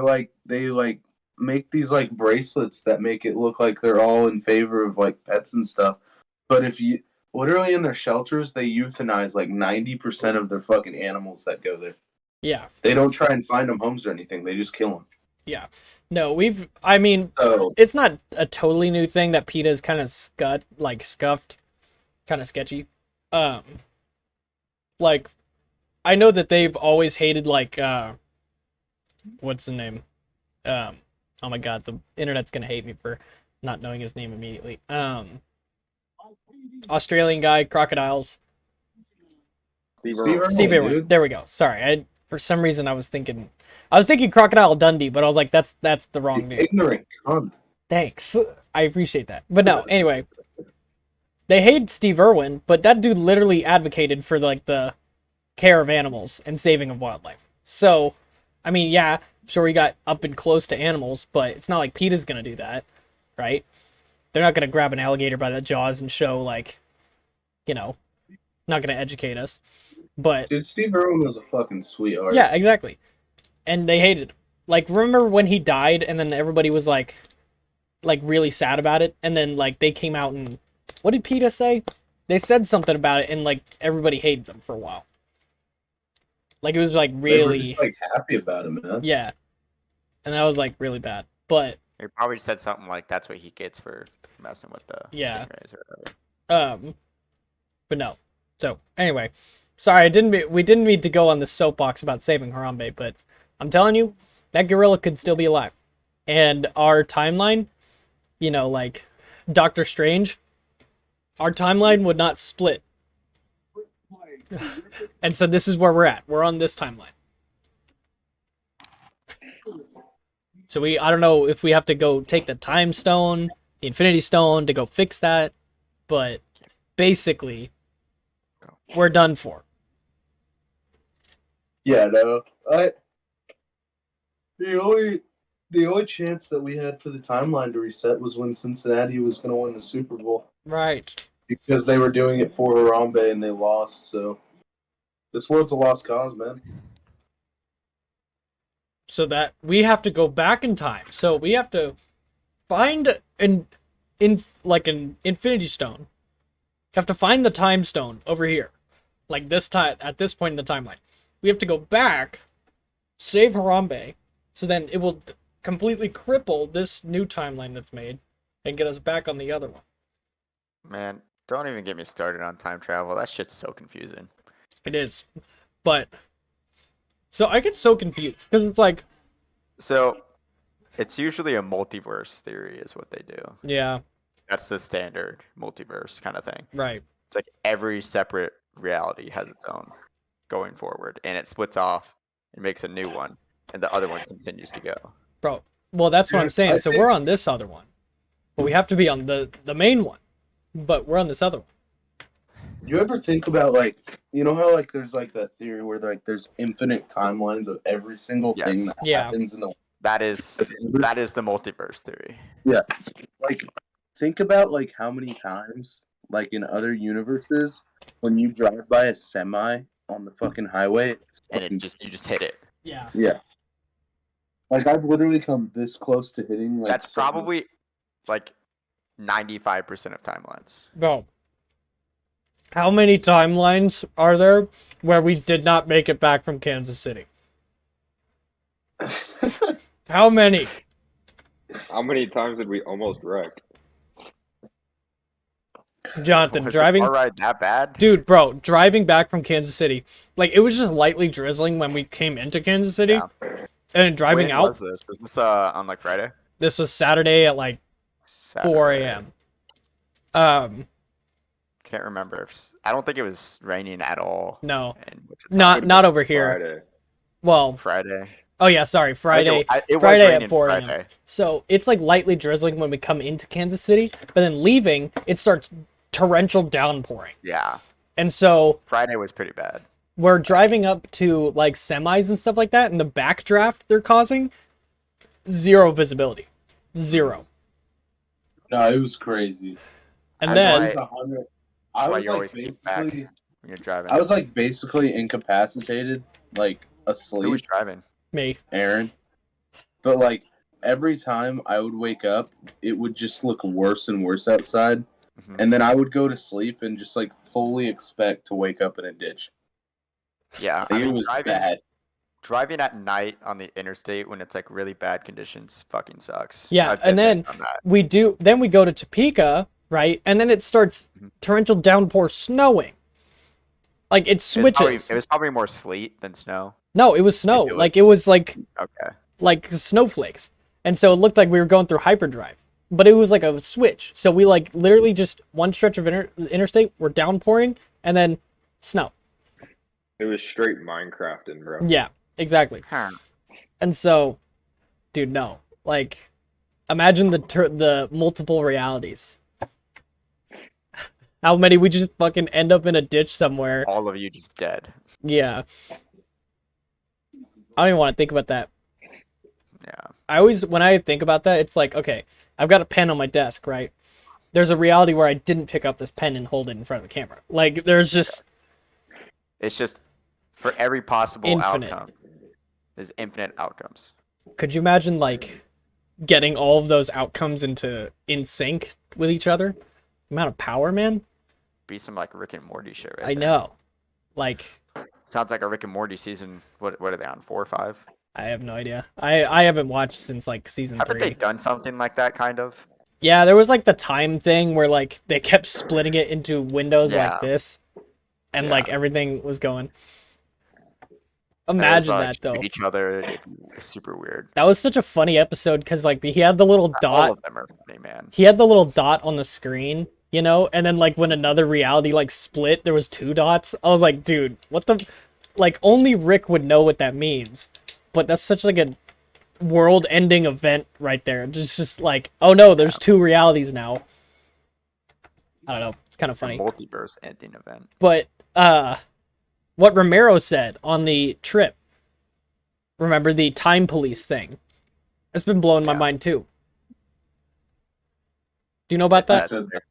[SPEAKER 2] like make these like bracelets that make it look like they're all in favor of like pets and stuff. But if you literally in their shelters, they euthanize like 90% of their fucking animals that go there.
[SPEAKER 1] Yeah,
[SPEAKER 2] They don't try and find them homes or anything. They just kill them.
[SPEAKER 1] yeah. No, I mean,
[SPEAKER 2] So
[SPEAKER 1] it's not a totally new thing that PETA's kind of scuffed, kind of sketchy. Like, I know that they've always hated, like, what's the name? Oh my god, the internet's gonna hate me for not knowing his name immediately. Australian guy, crocodiles.
[SPEAKER 2] Steve Irwin,
[SPEAKER 1] Steve Irwin.
[SPEAKER 2] dude.
[SPEAKER 1] There we go. Sorry, for some reason I was thinking Crocodile Dundee, but I was like, that's the wrong
[SPEAKER 2] You
[SPEAKER 1] name.
[SPEAKER 2] ignorant cunt.
[SPEAKER 1] Thanks, I appreciate that. But no, anyway, they hate Steve Irwin, but that dude literally advocated for like the care of animals and saving of wildlife. So, I mean, yeah, sure, he got up and close to animals, but it's not like PETA's gonna do that, right? They're not gonna grab an alligator by the jaws and show like, you know, not gonna educate us. But
[SPEAKER 2] Dude, Steve Irwin was a fucking sweetheart.
[SPEAKER 1] yeah, exactly. And they hated him. Like, remember when he died and then everybody was like really sad about it? And then like they came out and what did PETA say? They said something about it and like everybody hated them for a while. Like it was like
[SPEAKER 2] They were
[SPEAKER 1] really
[SPEAKER 2] just like happy about him, man.
[SPEAKER 1] yeah. And that was like really bad. But
[SPEAKER 4] They probably said something like that's what he gets for messing with the
[SPEAKER 1] Yeah.
[SPEAKER 4] stingrays or whatever.
[SPEAKER 1] but no. So anyway, sorry, we didn't mean to go on the soapbox about saving Harambe, but I'm telling you, that gorilla could still be alive. And our timeline, you know, like Doctor Strange, our timeline would not split. And so this is where we're at. We're on this timeline. So I don't know if we have to go take the time stone, the Infinity Stone to go fix that, but basically we're done for.
[SPEAKER 2] Yeah, no. The only chance that we had for the timeline to reset was when Cincinnati was going to win the Super Bowl
[SPEAKER 1] Right.
[SPEAKER 2] because they were doing it for Harambe and they lost. So this world's a lost cause, man.
[SPEAKER 1] So that we have to go back in time. So we have to find an Infinity Stone. You have to find the time stone over here. Like this time at this point in the timeline. We have to go back, save Harambe, so then it will completely cripple this new timeline that's made and get us back on the other one.
[SPEAKER 4] Man, don't even get me started on time travel. That shit's so confusing.
[SPEAKER 1] It is. But so I get so confused because it's like,
[SPEAKER 4] So, it's usually a multiverse theory is what they do.
[SPEAKER 1] yeah,
[SPEAKER 4] That's the standard multiverse kind of thing.
[SPEAKER 1] right.
[SPEAKER 4] It's like every separate reality has its own going forward, and it splits off and makes a new one, and the other one continues to go.
[SPEAKER 1] Bro, well, that's what
[SPEAKER 2] Yeah,
[SPEAKER 1] I'm saying.
[SPEAKER 2] I
[SPEAKER 1] So
[SPEAKER 2] think-
[SPEAKER 1] we're on this other one, but we have to be on the main one, but we're on this other one.
[SPEAKER 2] You ever think about like, you know how like there's like that theory where like there's infinite timelines of every single thing
[SPEAKER 4] Yes.
[SPEAKER 2] that
[SPEAKER 1] Yeah.
[SPEAKER 2] happens in the
[SPEAKER 4] That is the multiverse theory.
[SPEAKER 2] like think about like how many times like in other universes when you drive by a semi on the fucking highway it's
[SPEAKER 4] And
[SPEAKER 2] fucking,
[SPEAKER 4] you just hit it.
[SPEAKER 1] Yeah.
[SPEAKER 2] yeah. Like I've literally come this close to hitting like
[SPEAKER 4] That's probably like 95% of timelines.
[SPEAKER 1] Bro. How many timelines are there where we did not make it back from Kansas City? How many?
[SPEAKER 3] How many times did we almost wreck?
[SPEAKER 1] Jonathan,
[SPEAKER 4] Was
[SPEAKER 1] driving...
[SPEAKER 4] the car ride that bad?
[SPEAKER 1] Dude, bro, driving back from Kansas City, like, it was just lightly drizzling when we came into Kansas City.
[SPEAKER 4] Yeah.
[SPEAKER 1] And then driving
[SPEAKER 4] When
[SPEAKER 1] out,
[SPEAKER 4] was this? Was this on like Friday?
[SPEAKER 1] this was Saturday at, like, 4
[SPEAKER 4] Saturday.
[SPEAKER 1] a.m.
[SPEAKER 4] Can't remember. I don't think it was raining at all.
[SPEAKER 1] No.
[SPEAKER 4] in Wichita.
[SPEAKER 1] Not over here.
[SPEAKER 3] Friday.
[SPEAKER 1] Well,
[SPEAKER 4] Friday.
[SPEAKER 1] oh yeah, sorry, Friday.
[SPEAKER 4] It was
[SPEAKER 1] Friday
[SPEAKER 4] raining
[SPEAKER 1] at 4 a.m.
[SPEAKER 4] Friday.
[SPEAKER 1] So it's like lightly drizzling when we come into Kansas City, but then leaving, it starts torrential downpouring.
[SPEAKER 4] Yeah.
[SPEAKER 1] And so
[SPEAKER 4] Friday was pretty bad.
[SPEAKER 1] we're driving up to like semis and stuff like that, and the backdraft they're causing, zero visibility. Zero.
[SPEAKER 2] No, it was crazy.
[SPEAKER 1] And
[SPEAKER 4] That's
[SPEAKER 1] then
[SPEAKER 2] It was 100. I
[SPEAKER 4] why
[SPEAKER 2] was
[SPEAKER 4] you
[SPEAKER 2] like
[SPEAKER 4] always think back.
[SPEAKER 2] basically
[SPEAKER 4] When you're driving.
[SPEAKER 2] I was like basically incapacitated, like
[SPEAKER 4] Who was
[SPEAKER 2] asleep,
[SPEAKER 4] driving?
[SPEAKER 1] me.
[SPEAKER 2] Aaron. But like every time I would wake up, it would just look worse and worse outside.
[SPEAKER 4] Mhm.
[SPEAKER 2] And then I would go to sleep and just like fully expect to wake up in a ditch.
[SPEAKER 4] Yeah.
[SPEAKER 2] Like, it was bad.
[SPEAKER 4] Driving at night on the interstate when it's like really bad conditions fucking sucks.
[SPEAKER 1] Yeah,
[SPEAKER 4] I've been
[SPEAKER 1] and
[SPEAKER 4] there,
[SPEAKER 1] then
[SPEAKER 4] done that.
[SPEAKER 1] we go to Topeka, right? And then it starts
[SPEAKER 4] Mhm.
[SPEAKER 1] torrential downpour snowing. Like it switches.
[SPEAKER 4] It was probably more sleet than snow.
[SPEAKER 1] No, it was snow.
[SPEAKER 4] it
[SPEAKER 1] Like
[SPEAKER 4] was-
[SPEAKER 1] it was like
[SPEAKER 4] Okay.
[SPEAKER 1] snowflakes. And so it looked like we were going through hyperdrive. But it was like a switch. So we like literally just one stretch of interstate, we're downpouring, and then snow.
[SPEAKER 3] It was straight Minecrafting, bro.
[SPEAKER 1] Yeah, exactly.
[SPEAKER 4] Huh.
[SPEAKER 1] And so, dude, no. Like, imagine the multiple realities. How many we just fucking end up in a ditch somewhere.
[SPEAKER 4] All of you just dead.
[SPEAKER 1] Yeah. I don't even want to think about that.
[SPEAKER 4] Yeah.
[SPEAKER 1] When I think about that, it's like, okay, I've got a pen on my desk, right? There's a reality where I didn't pick up this pen and hold it in front of the camera. Like, there's just
[SPEAKER 4] It's just for every possible
[SPEAKER 1] Infinite.
[SPEAKER 4] outcome. There's infinite outcomes.
[SPEAKER 1] could you imagine like getting all of those outcomes in sync with each other? The amount of power, man.
[SPEAKER 4] Be some like Rick and Morty shit right
[SPEAKER 1] I
[SPEAKER 4] there.
[SPEAKER 1] know. Like,
[SPEAKER 4] Sounds like a Rick and Morty season. What are they on? 4 or 5?
[SPEAKER 1] I have no idea. I haven't watched since like season
[SPEAKER 4] Haven't
[SPEAKER 1] 3.
[SPEAKER 4] they done something like that kind of?
[SPEAKER 1] Yeah, there was like the time thing where like they kept splitting it into windows
[SPEAKER 4] Yeah.
[SPEAKER 1] like this, and
[SPEAKER 4] Yeah.
[SPEAKER 1] like everything was going.
[SPEAKER 4] And it was,
[SPEAKER 1] Imagine
[SPEAKER 4] like,
[SPEAKER 1] that though.
[SPEAKER 4] shoot each other. It'd be super weird.
[SPEAKER 1] That was such a funny episode because like he had the little
[SPEAKER 4] All
[SPEAKER 1] dot.
[SPEAKER 4] of them are funny, man.
[SPEAKER 1] He had the little dot on the screen, you know, and then like when another reality like split, there was 2 dots. I was like, dude, what the? Like only Rick would know what that means, but that's such like a world-ending event right there. Just like, oh no, there's 2 realities now. I don't know. It's kind of funny.
[SPEAKER 4] Multiverse ending event.
[SPEAKER 1] But what Romero said on the trip, remember the time police thing? It's been blowing my
[SPEAKER 4] Yeah.
[SPEAKER 1] mind too. Do you know about
[SPEAKER 2] I
[SPEAKER 1] that?
[SPEAKER 2] said that.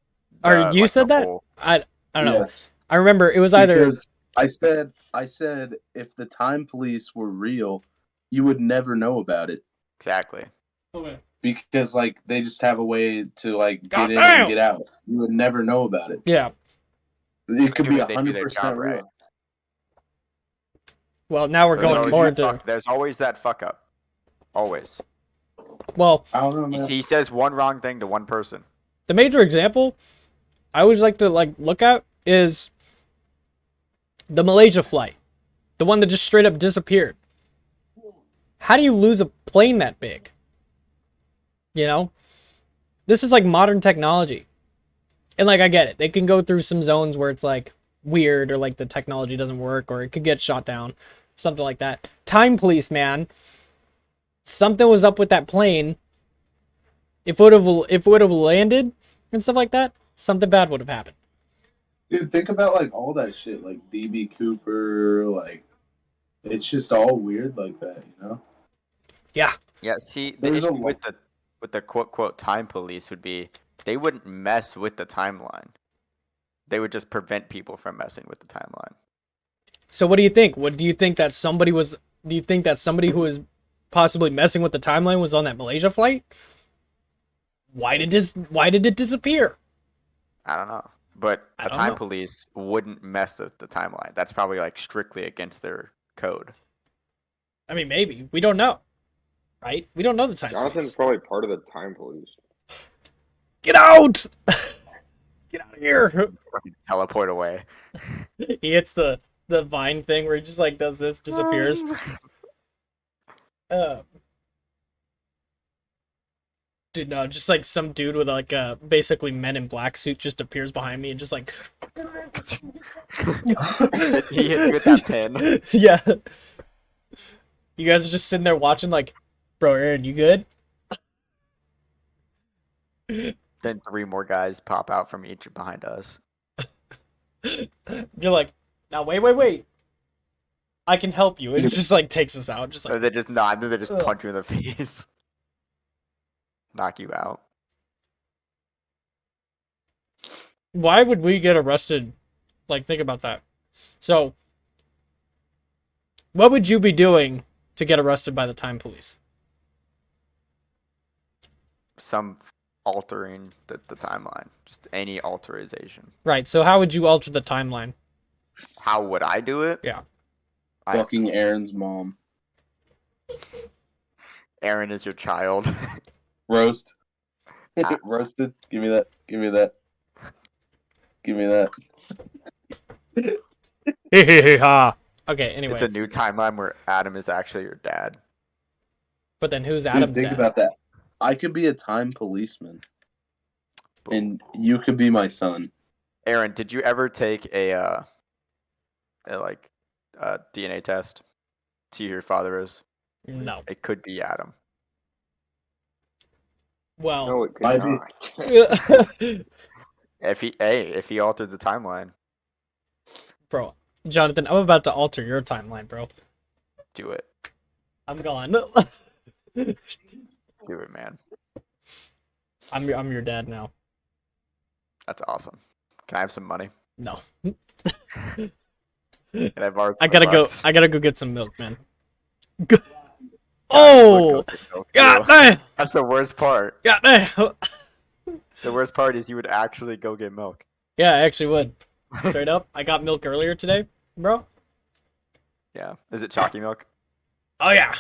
[SPEAKER 1] Or you
[SPEAKER 4] Like,
[SPEAKER 1] said
[SPEAKER 4] the
[SPEAKER 1] that?
[SPEAKER 4] whole-
[SPEAKER 1] I don't know.
[SPEAKER 2] Yes.
[SPEAKER 1] I remember it was either
[SPEAKER 2] Because I said if the time police were real, you would never know about it.
[SPEAKER 4] Exactly.
[SPEAKER 2] Because like they just have a way to like get in
[SPEAKER 1] Goddamn!
[SPEAKER 2] and get out. You would never know about it.
[SPEAKER 1] yeah.
[SPEAKER 2] It could be
[SPEAKER 4] Assuming they do their
[SPEAKER 2] 100%
[SPEAKER 4] job
[SPEAKER 2] real.
[SPEAKER 4] right.
[SPEAKER 1] Well, now we're
[SPEAKER 4] There's
[SPEAKER 1] going
[SPEAKER 4] always
[SPEAKER 1] more
[SPEAKER 4] that
[SPEAKER 1] into
[SPEAKER 4] There's always that fuck up. Always.
[SPEAKER 1] well,
[SPEAKER 2] I don't know, man.
[SPEAKER 4] He says one wrong thing to one person.
[SPEAKER 1] the major example I always like to like look at is the Malaysia flight, the one that just straight up disappeared. How do you lose a plane that big? You know, this is like modern technology, and like I get it, they can go through some zones where it's like weird or like the technology doesn't work or it could get shot down, something like that. Time police, man, something was up with that plane. If it would have landed and stuff like that, something bad would have happened.
[SPEAKER 2] Dude, think about like all that shit, like DB Cooper, like it's just all weird like that, you know?
[SPEAKER 1] Yeah.
[SPEAKER 4] Yeah, see, the
[SPEAKER 2] There's a
[SPEAKER 4] issue
[SPEAKER 2] lot.
[SPEAKER 4] with the quote quote time police would be they wouldn't mess with the timeline. They would just prevent people from messing with the timeline.
[SPEAKER 1] So what do you think? What do you think that somebody was? Do you think that somebody who was possibly messing with the timeline was on that Malaysia flight? Why did it disappear?
[SPEAKER 4] I don't know. But
[SPEAKER 1] I
[SPEAKER 4] a
[SPEAKER 1] don't
[SPEAKER 4] time
[SPEAKER 1] know.
[SPEAKER 4] police wouldn't mess with the timeline. That's probably like strictly against their code.
[SPEAKER 1] I mean, maybe we don't know, right? We don't know the time.
[SPEAKER 3] Jonathan's
[SPEAKER 1] Police.
[SPEAKER 3] probably part of the time police.
[SPEAKER 1] Get out! Get out of here!
[SPEAKER 4] Teleport away.
[SPEAKER 1] He hits the vine thing where he just like does this, disappears. Dude, no, just like some dude with like a basically Men in Black suit just appears behind me and just like.
[SPEAKER 4] He hits you with that pin.
[SPEAKER 1] Yeah. You guys are just sitting there watching, like, bro, Aaron, you good?
[SPEAKER 4] Then 3 more guys pop out from each behind us.
[SPEAKER 1] You're like, now wait. I can help you. It just like takes us out. Just
[SPEAKER 4] So
[SPEAKER 1] like,
[SPEAKER 4] they just nod, then they just
[SPEAKER 1] Ugh.
[SPEAKER 4] punch you in the face. Knock you out.
[SPEAKER 1] why would we get arrested? Like, think about that. So, what would you be doing to get arrested by the time police?
[SPEAKER 4] Some altering the timeline. Just any alteration.
[SPEAKER 1] Right. So, how would you alter the timeline?
[SPEAKER 4] How would I do it?
[SPEAKER 1] Yeah.
[SPEAKER 2] Fucking Aaron's mom.
[SPEAKER 4] Aaron is your child.
[SPEAKER 2] Roast. Roasted. Give me that. Give me that. Give me that.
[SPEAKER 1] Ha. Okay. Anyway,
[SPEAKER 4] It's a new timeline where Adam is actually your dad.
[SPEAKER 1] but then who's
[SPEAKER 2] Dude,
[SPEAKER 1] Adam's
[SPEAKER 2] think
[SPEAKER 1] dad?
[SPEAKER 2] about that. I could be a time policeman, and you could be my son.
[SPEAKER 4] Aaron, did you ever take a DNA test? See who your father is?
[SPEAKER 1] No.
[SPEAKER 4] It could be Adam.
[SPEAKER 1] Well.
[SPEAKER 3] No, it could
[SPEAKER 2] Might be.
[SPEAKER 3] not.
[SPEAKER 4] If he altered the timeline,
[SPEAKER 1] Bro, Jonathan, I'm about to alter your timeline, bro.
[SPEAKER 4] do it.
[SPEAKER 1] I'm gone.
[SPEAKER 4] Do it, man.
[SPEAKER 1] I'm your dad now.
[SPEAKER 4] That's awesome. Can I have some money?
[SPEAKER 1] No.
[SPEAKER 4] Can I borrow
[SPEAKER 1] I gotta go.
[SPEAKER 4] $20?
[SPEAKER 1] I gotta go get some milk, man.
[SPEAKER 4] Yeah,
[SPEAKER 1] Oh!
[SPEAKER 4] I would go get milk,
[SPEAKER 1] God
[SPEAKER 4] too.
[SPEAKER 1] damn!
[SPEAKER 4] That's the worst part.
[SPEAKER 1] God damn!
[SPEAKER 4] The worst part is you would actually go get milk.
[SPEAKER 1] Yeah, I actually would. Straight up, I got milk earlier today, bro.
[SPEAKER 4] Yeah. Is it chalky milk?
[SPEAKER 1] Oh yeah.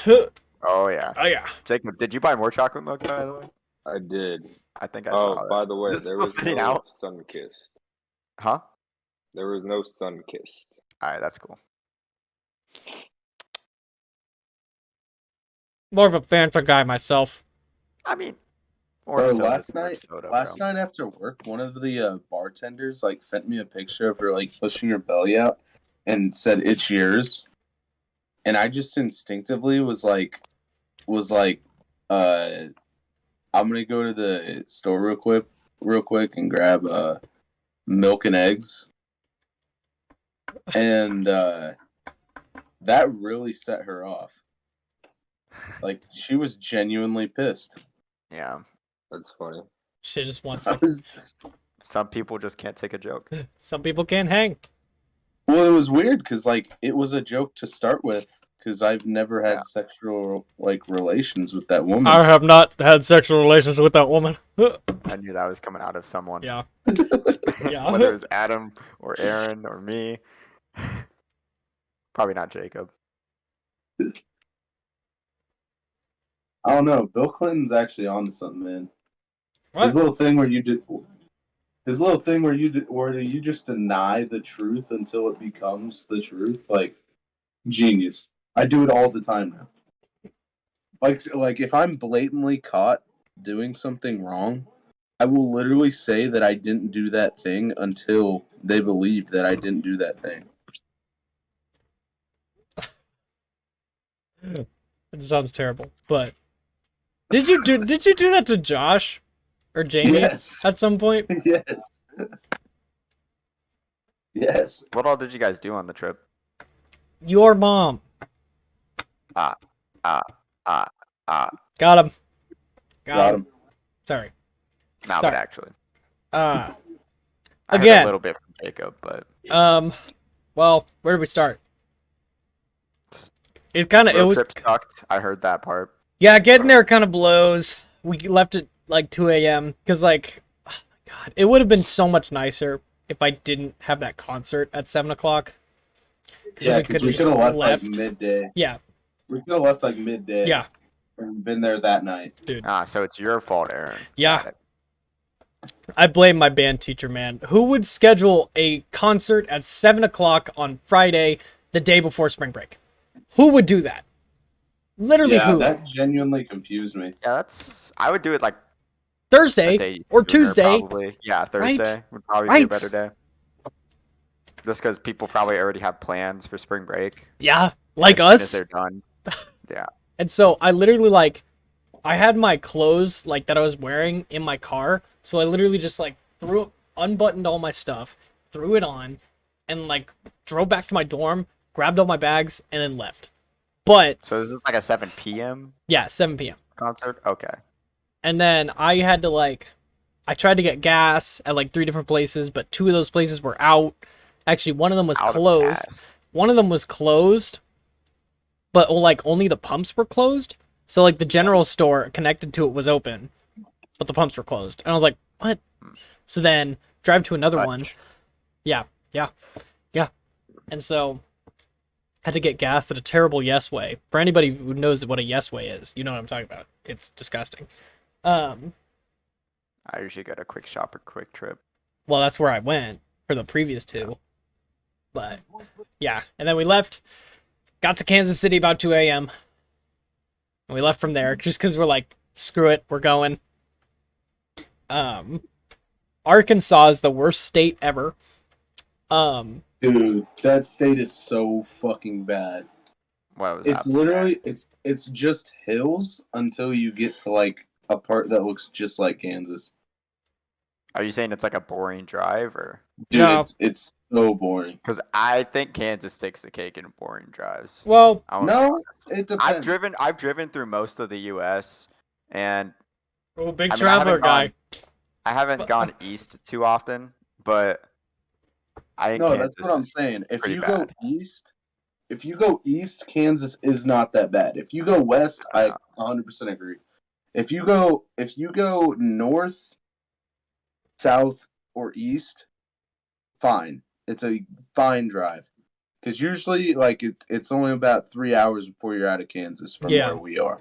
[SPEAKER 4] Oh yeah.
[SPEAKER 1] Oh yeah.
[SPEAKER 4] Jacob, did you buy more chocolate milk, by the way?
[SPEAKER 3] I did.
[SPEAKER 4] I think I saw
[SPEAKER 3] Oh,
[SPEAKER 4] that.
[SPEAKER 3] by the way,
[SPEAKER 4] Is it
[SPEAKER 3] there
[SPEAKER 4] still
[SPEAKER 3] was
[SPEAKER 4] sitting
[SPEAKER 3] no
[SPEAKER 4] out?
[SPEAKER 3] sun-kissed.
[SPEAKER 4] Huh?
[SPEAKER 3] There was no sun-kissed.
[SPEAKER 4] Alright, that's cool.
[SPEAKER 1] More of a Fanta guy myself.
[SPEAKER 4] I mean,
[SPEAKER 2] Bro,
[SPEAKER 4] soda,
[SPEAKER 2] last
[SPEAKER 4] more
[SPEAKER 2] night,
[SPEAKER 4] soda,
[SPEAKER 2] last
[SPEAKER 4] bro.
[SPEAKER 2] night after work, one of the bartenders like sent me a picture of her like pushing her belly out and said, "It's yours," and I just instinctively was like, I'm gonna go to the store real quick, and grab milk and eggs, and that really set her off. Like she was genuinely pissed.
[SPEAKER 4] Yeah.
[SPEAKER 3] That's funny.
[SPEAKER 1] She just wants
[SPEAKER 2] I
[SPEAKER 1] to.
[SPEAKER 2] was just,
[SPEAKER 4] Some people just can't take a joke.
[SPEAKER 1] Some people can't hang.
[SPEAKER 2] well, it was weird because like it was a joke to start with because I've never had
[SPEAKER 4] Yeah.
[SPEAKER 2] sexual like relations with that woman.
[SPEAKER 1] I have not had sexual relations with that woman.
[SPEAKER 4] I knew that was coming out of someone.
[SPEAKER 1] Yeah. Yeah.
[SPEAKER 4] Whether it was Adam or Aaron or me. Probably not Jacob.
[SPEAKER 2] I don't know. Bill Clinton's actually onto something, man.
[SPEAKER 1] What?
[SPEAKER 2] His little thing where you did. His little thing where you just deny the truth until it becomes the truth, like genius. I do it all the time now. Like if I'm blatantly caught doing something wrong, I will literally say that I didn't do that thing until they believe that I didn't do that thing.
[SPEAKER 1] It sounds terrible, but did you do that to Josh or Jamie
[SPEAKER 2] Yes.
[SPEAKER 1] at some point?
[SPEAKER 2] Yes. Yes.
[SPEAKER 4] What all did you guys do on the trip?
[SPEAKER 1] Your mom.
[SPEAKER 4] Ah, ah, ah, ah.
[SPEAKER 1] Got him.
[SPEAKER 2] Got him.
[SPEAKER 1] Sorry.
[SPEAKER 4] Nah,
[SPEAKER 1] Sorry.
[SPEAKER 4] but actually,
[SPEAKER 1] Uh,
[SPEAKER 4] I heard
[SPEAKER 1] Again.
[SPEAKER 4] a little bit from Jacob, but
[SPEAKER 1] well, where did we start? It kind of, it
[SPEAKER 4] road
[SPEAKER 1] was,
[SPEAKER 4] trip sucked. I heard that part.
[SPEAKER 1] yeah, getting there kind of blows. We left at like 2 a.m. because, like, oh my God, it would have been so much nicer if I didn't have that concert at 7 o'clock.
[SPEAKER 2] Yeah, because we could have left like midday.
[SPEAKER 1] Yeah.
[SPEAKER 2] We could have left like midday.
[SPEAKER 1] Yeah.
[SPEAKER 2] And been there that night.
[SPEAKER 1] Dude.
[SPEAKER 4] Ah, so it's your fault, Aaron.
[SPEAKER 1] Yeah. I blame my band teacher, man. Who would schedule a concert at 7 o'clock on Friday, the day before spring break? Who would do that? Literally
[SPEAKER 2] Yeah,
[SPEAKER 1] who?
[SPEAKER 2] that genuinely confused me.
[SPEAKER 4] Yeah, I would do it like
[SPEAKER 1] Thursday
[SPEAKER 4] a day
[SPEAKER 1] or
[SPEAKER 4] sooner,
[SPEAKER 1] Tuesday.
[SPEAKER 4] Probably. Yeah, Thursday
[SPEAKER 1] Right?
[SPEAKER 4] would probably be a better day. Just because people probably already have plans for spring break.
[SPEAKER 1] Yeah, like
[SPEAKER 4] as
[SPEAKER 1] us.
[SPEAKER 4] soon as they're done. Yeah.
[SPEAKER 1] And so I literally, like, I had my clothes, like, that I was wearing in my car. So I literally just, like, unbuttoned all my stuff, threw it on, and, like, drove back to my dorm, grabbed all my bags, and then left. But...
[SPEAKER 4] So this is like a 7 p.m.?
[SPEAKER 1] Yeah, 7 p.m.
[SPEAKER 4] concert? Okay.
[SPEAKER 1] And then I had to, like... I tried to get gas at, like, 3 different places, but 2 of those places were out. Actually, one of them was closed. One of them was closed, but, like, only the pumps were closed. So, like, the general store connected to it was open, but the pumps were closed. And I was like, what? So then, drive to another one. Yeah. And so, had to get gas at a terrible Yes Way. For anybody who knows what a Yes Way is, you know what I'm talking about. It's disgusting.
[SPEAKER 4] I usually go to Quick Shop or Quick Trip.
[SPEAKER 1] Well, that's where I went for the previous 2. But, yeah. And then we left, got to Kansas City about 2 a.m. And we left from there just because we're like, screw it, we're going. Arkansas is the worst state ever.
[SPEAKER 2] Dude, that state is so fucking bad. It's literally it's just hills until you get to like a part that looks just like Kansas.
[SPEAKER 4] Are you saying it's like a boring drive, or?
[SPEAKER 2] Dude,
[SPEAKER 1] No.
[SPEAKER 2] it's so boring.
[SPEAKER 4] Because I think Kansas takes the cake in boring drives.
[SPEAKER 1] Well,
[SPEAKER 2] no, it depends.
[SPEAKER 4] I've driven through most of the U.S. and
[SPEAKER 1] big traveler guy.
[SPEAKER 4] I haven't gone east too often, but I think
[SPEAKER 2] that's what I'm saying. If you go east, Kansas is not that bad. If you go west, I 100% agree. If you go north, south, or east, fine. It's a fine drive. Because usually, like, it's only about 3 hours before you're out of Kansas from where we are.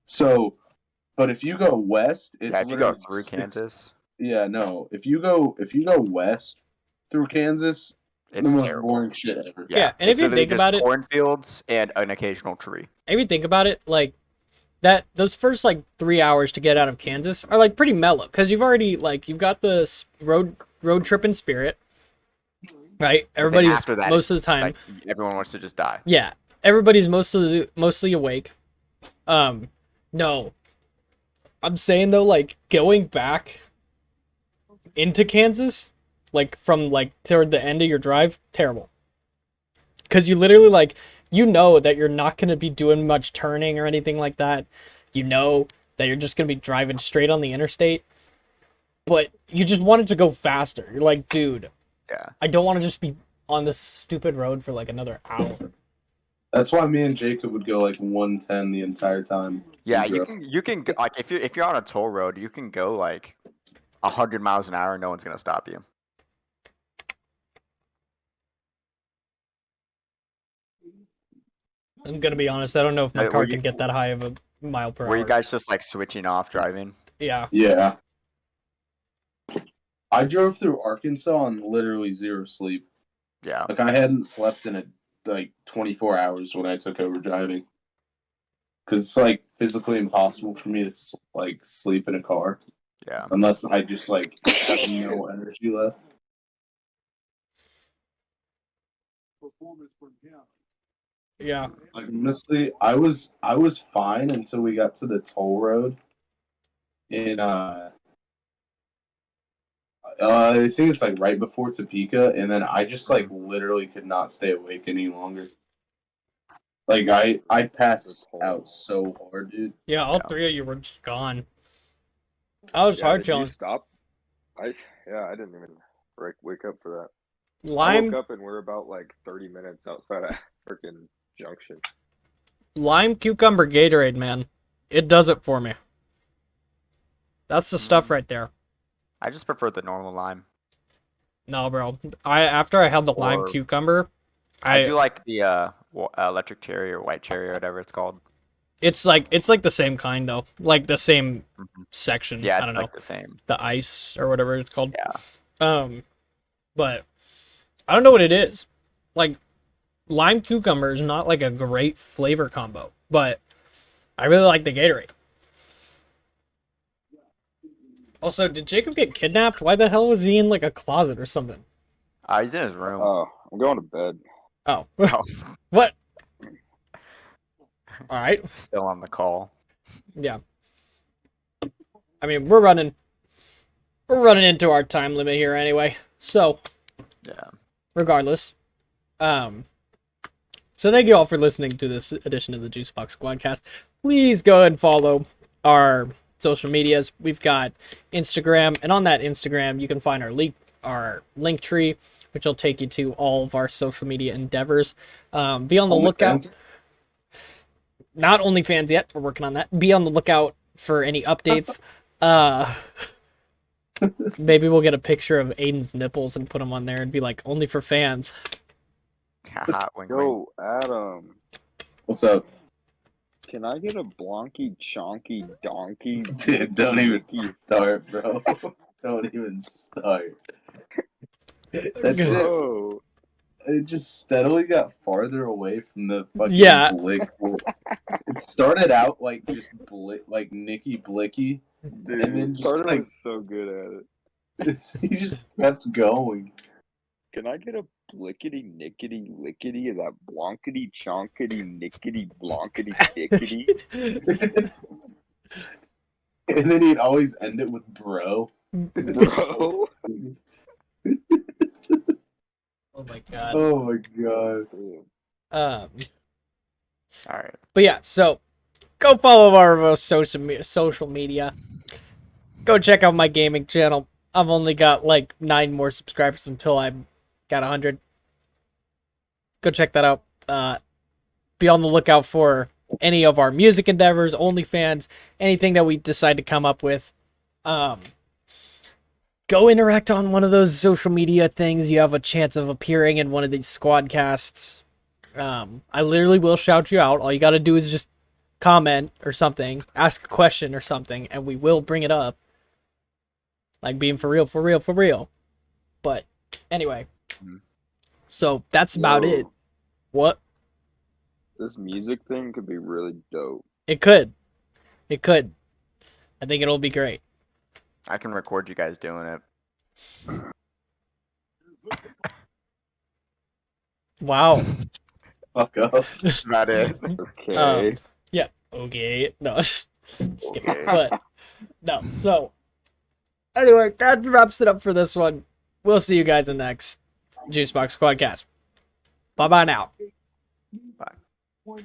[SPEAKER 2] So, but if you go west, it's
[SPEAKER 4] if you go through Kansas.
[SPEAKER 2] Yeah, no. If you go west through Kansas, it's the most boring shit ever.
[SPEAKER 1] Yeah, and if you think about it,
[SPEAKER 4] cornfields and an occasional tree.
[SPEAKER 1] If you think about it, like those first like 3 hours to get out of Kansas are like pretty mellow because you've got the road trip in spirit, right? Everybody's most of the time.
[SPEAKER 4] Like, everyone wants to just die.
[SPEAKER 1] Yeah, everybody's mostly awake. No, I'm saying though, like going back into Kansas, like from like toward the end of your drive, terrible. Because you literally like, you know that you're not going to be doing much turning or anything like that. You know that you're just going to be driving straight on the interstate. But you just want it to go faster. You're like, dude, I don't want to just be on this stupid road for like another hour.
[SPEAKER 2] That's why me and Jacob would go like 110 the entire time.
[SPEAKER 4] Yeah, you can like if you're on a toll road, you can go like 100 miles an hour. No one's gonna stop you.
[SPEAKER 1] I'm gonna be honest. I don't know if my car can get that high of a mile per hour.
[SPEAKER 4] Were you guys just like switching off driving?
[SPEAKER 1] Yeah.
[SPEAKER 2] Yeah. I drove through Arkansas on literally zero sleep.
[SPEAKER 4] Yeah.
[SPEAKER 2] Like I hadn't slept in like 24 hours when I took over driving. Because it's like physically impossible for me to like sleep in a car.
[SPEAKER 4] Yeah.
[SPEAKER 2] Unless I just like have no energy left.
[SPEAKER 1] Yeah.
[SPEAKER 2] Like honestly, I was fine until we got to the toll road. And I think it's like right before Topeka, and then I just like literally could not stay awake any longer. Like I passed out so hard, dude.
[SPEAKER 1] Yeah, all
[SPEAKER 4] Yeah.
[SPEAKER 1] three of you were just gone. I was hard
[SPEAKER 3] did you
[SPEAKER 1] chilling.
[SPEAKER 3] stop? I didn't even wake up for that. I
[SPEAKER 1] Lime
[SPEAKER 3] woke up and we're about like 30 minutes outside of freaking Junction.
[SPEAKER 1] Lime cucumber Gatorade, man. It does it for me. That's the stuff right there.
[SPEAKER 4] I just prefer the normal lime.
[SPEAKER 1] No, bro. After I had the lime
[SPEAKER 4] Or-
[SPEAKER 1] cucumber,
[SPEAKER 4] I do like the electric cherry or white cherry or whatever it's called.
[SPEAKER 1] it's like the same kind though. Like the same
[SPEAKER 4] Mhm.
[SPEAKER 1] section.
[SPEAKER 4] Yeah,
[SPEAKER 1] I
[SPEAKER 4] it's
[SPEAKER 1] don't know.
[SPEAKER 4] like the same.
[SPEAKER 1] The ice or whatever it's called.
[SPEAKER 4] Yeah.
[SPEAKER 1] But I don't know what it is. Like lime cucumber is not like a great flavor combo, but I really like the Gatorade. Also, did Jacob get kidnapped? Why the hell was he in like a closet or something?
[SPEAKER 4] He's in his room.
[SPEAKER 3] Oh, I'm going to bed.
[SPEAKER 1] Oh.
[SPEAKER 4] Oh,
[SPEAKER 1] What? All right.
[SPEAKER 4] still on the call.
[SPEAKER 1] Yeah. I mean, we're running into our time limit here anyway. So,
[SPEAKER 4] Yeah.
[SPEAKER 1] regardless, so thank you all for listening to this edition of the Juicebox Squadcast. Please go ahead and follow our social medias. We've got Instagram, and on that Instagram, you can find our link tree, which will take you to all of our social media endeavors. Be on the lookout.
[SPEAKER 2] OnlyFans?
[SPEAKER 1] Not OnlyFans yet. We're working on that. Be on the lookout for any updates. Maybe we'll get a picture of Aiden's nipples and put them on there and be like, only for fans.
[SPEAKER 4] Haha, wink, wink.
[SPEAKER 3] Yo, Adam,
[SPEAKER 2] What's up,
[SPEAKER 3] can I get a Blonky Chonky Donkey?
[SPEAKER 2] dude? Don't even start, bro. Don't even start. That shit,
[SPEAKER 3] Bro,
[SPEAKER 2] it just steadily got farther away from the fucking
[SPEAKER 1] Yeah.
[SPEAKER 2] Blick. It started out like just like Nicky Blicky.
[SPEAKER 3] dude,
[SPEAKER 2] And then just,
[SPEAKER 3] Carter
[SPEAKER 2] like-
[SPEAKER 3] was so good at it.
[SPEAKER 2] He just kept going.
[SPEAKER 3] Can I get a blickety nickety lickety of that blonkety chonkety nickety blonkety dickety?
[SPEAKER 2] And then he'd always end it with bro.
[SPEAKER 3] Bro.
[SPEAKER 1] Oh my god.
[SPEAKER 2] Oh my god.
[SPEAKER 1] Um,
[SPEAKER 4] All right.
[SPEAKER 1] but yeah, so go follow our social media. Go check out my gaming channel. I've only got like 9 more subscribers until I got 100. Go check that out. Be on the lookout for any of our music endeavors, OnlyFans, anything that we decide to come up with. Go interact on one of those social media things. You have a chance of appearing in one of these squadcasts. I literally will shout you out. All you got to do is just comment or something, ask a question or something, and we will bring it up. Like being for real, for real, for real. But anyway, so that's about it. What?
[SPEAKER 3] This music thing could be really dope.
[SPEAKER 1] It could. It could. I think it'll be great.
[SPEAKER 4] I can record you guys doing it.
[SPEAKER 1] Wow.
[SPEAKER 2] Fuck up.
[SPEAKER 4] That's about it.
[SPEAKER 3] Okay.
[SPEAKER 1] Yeah. Okay. No. Just kidding.
[SPEAKER 4] Okay.
[SPEAKER 1] But no. So anyway, that wraps it up for this one. We'll see you guys in the next Juicebox Squadcast. Bye bye now.
[SPEAKER 4] Bye.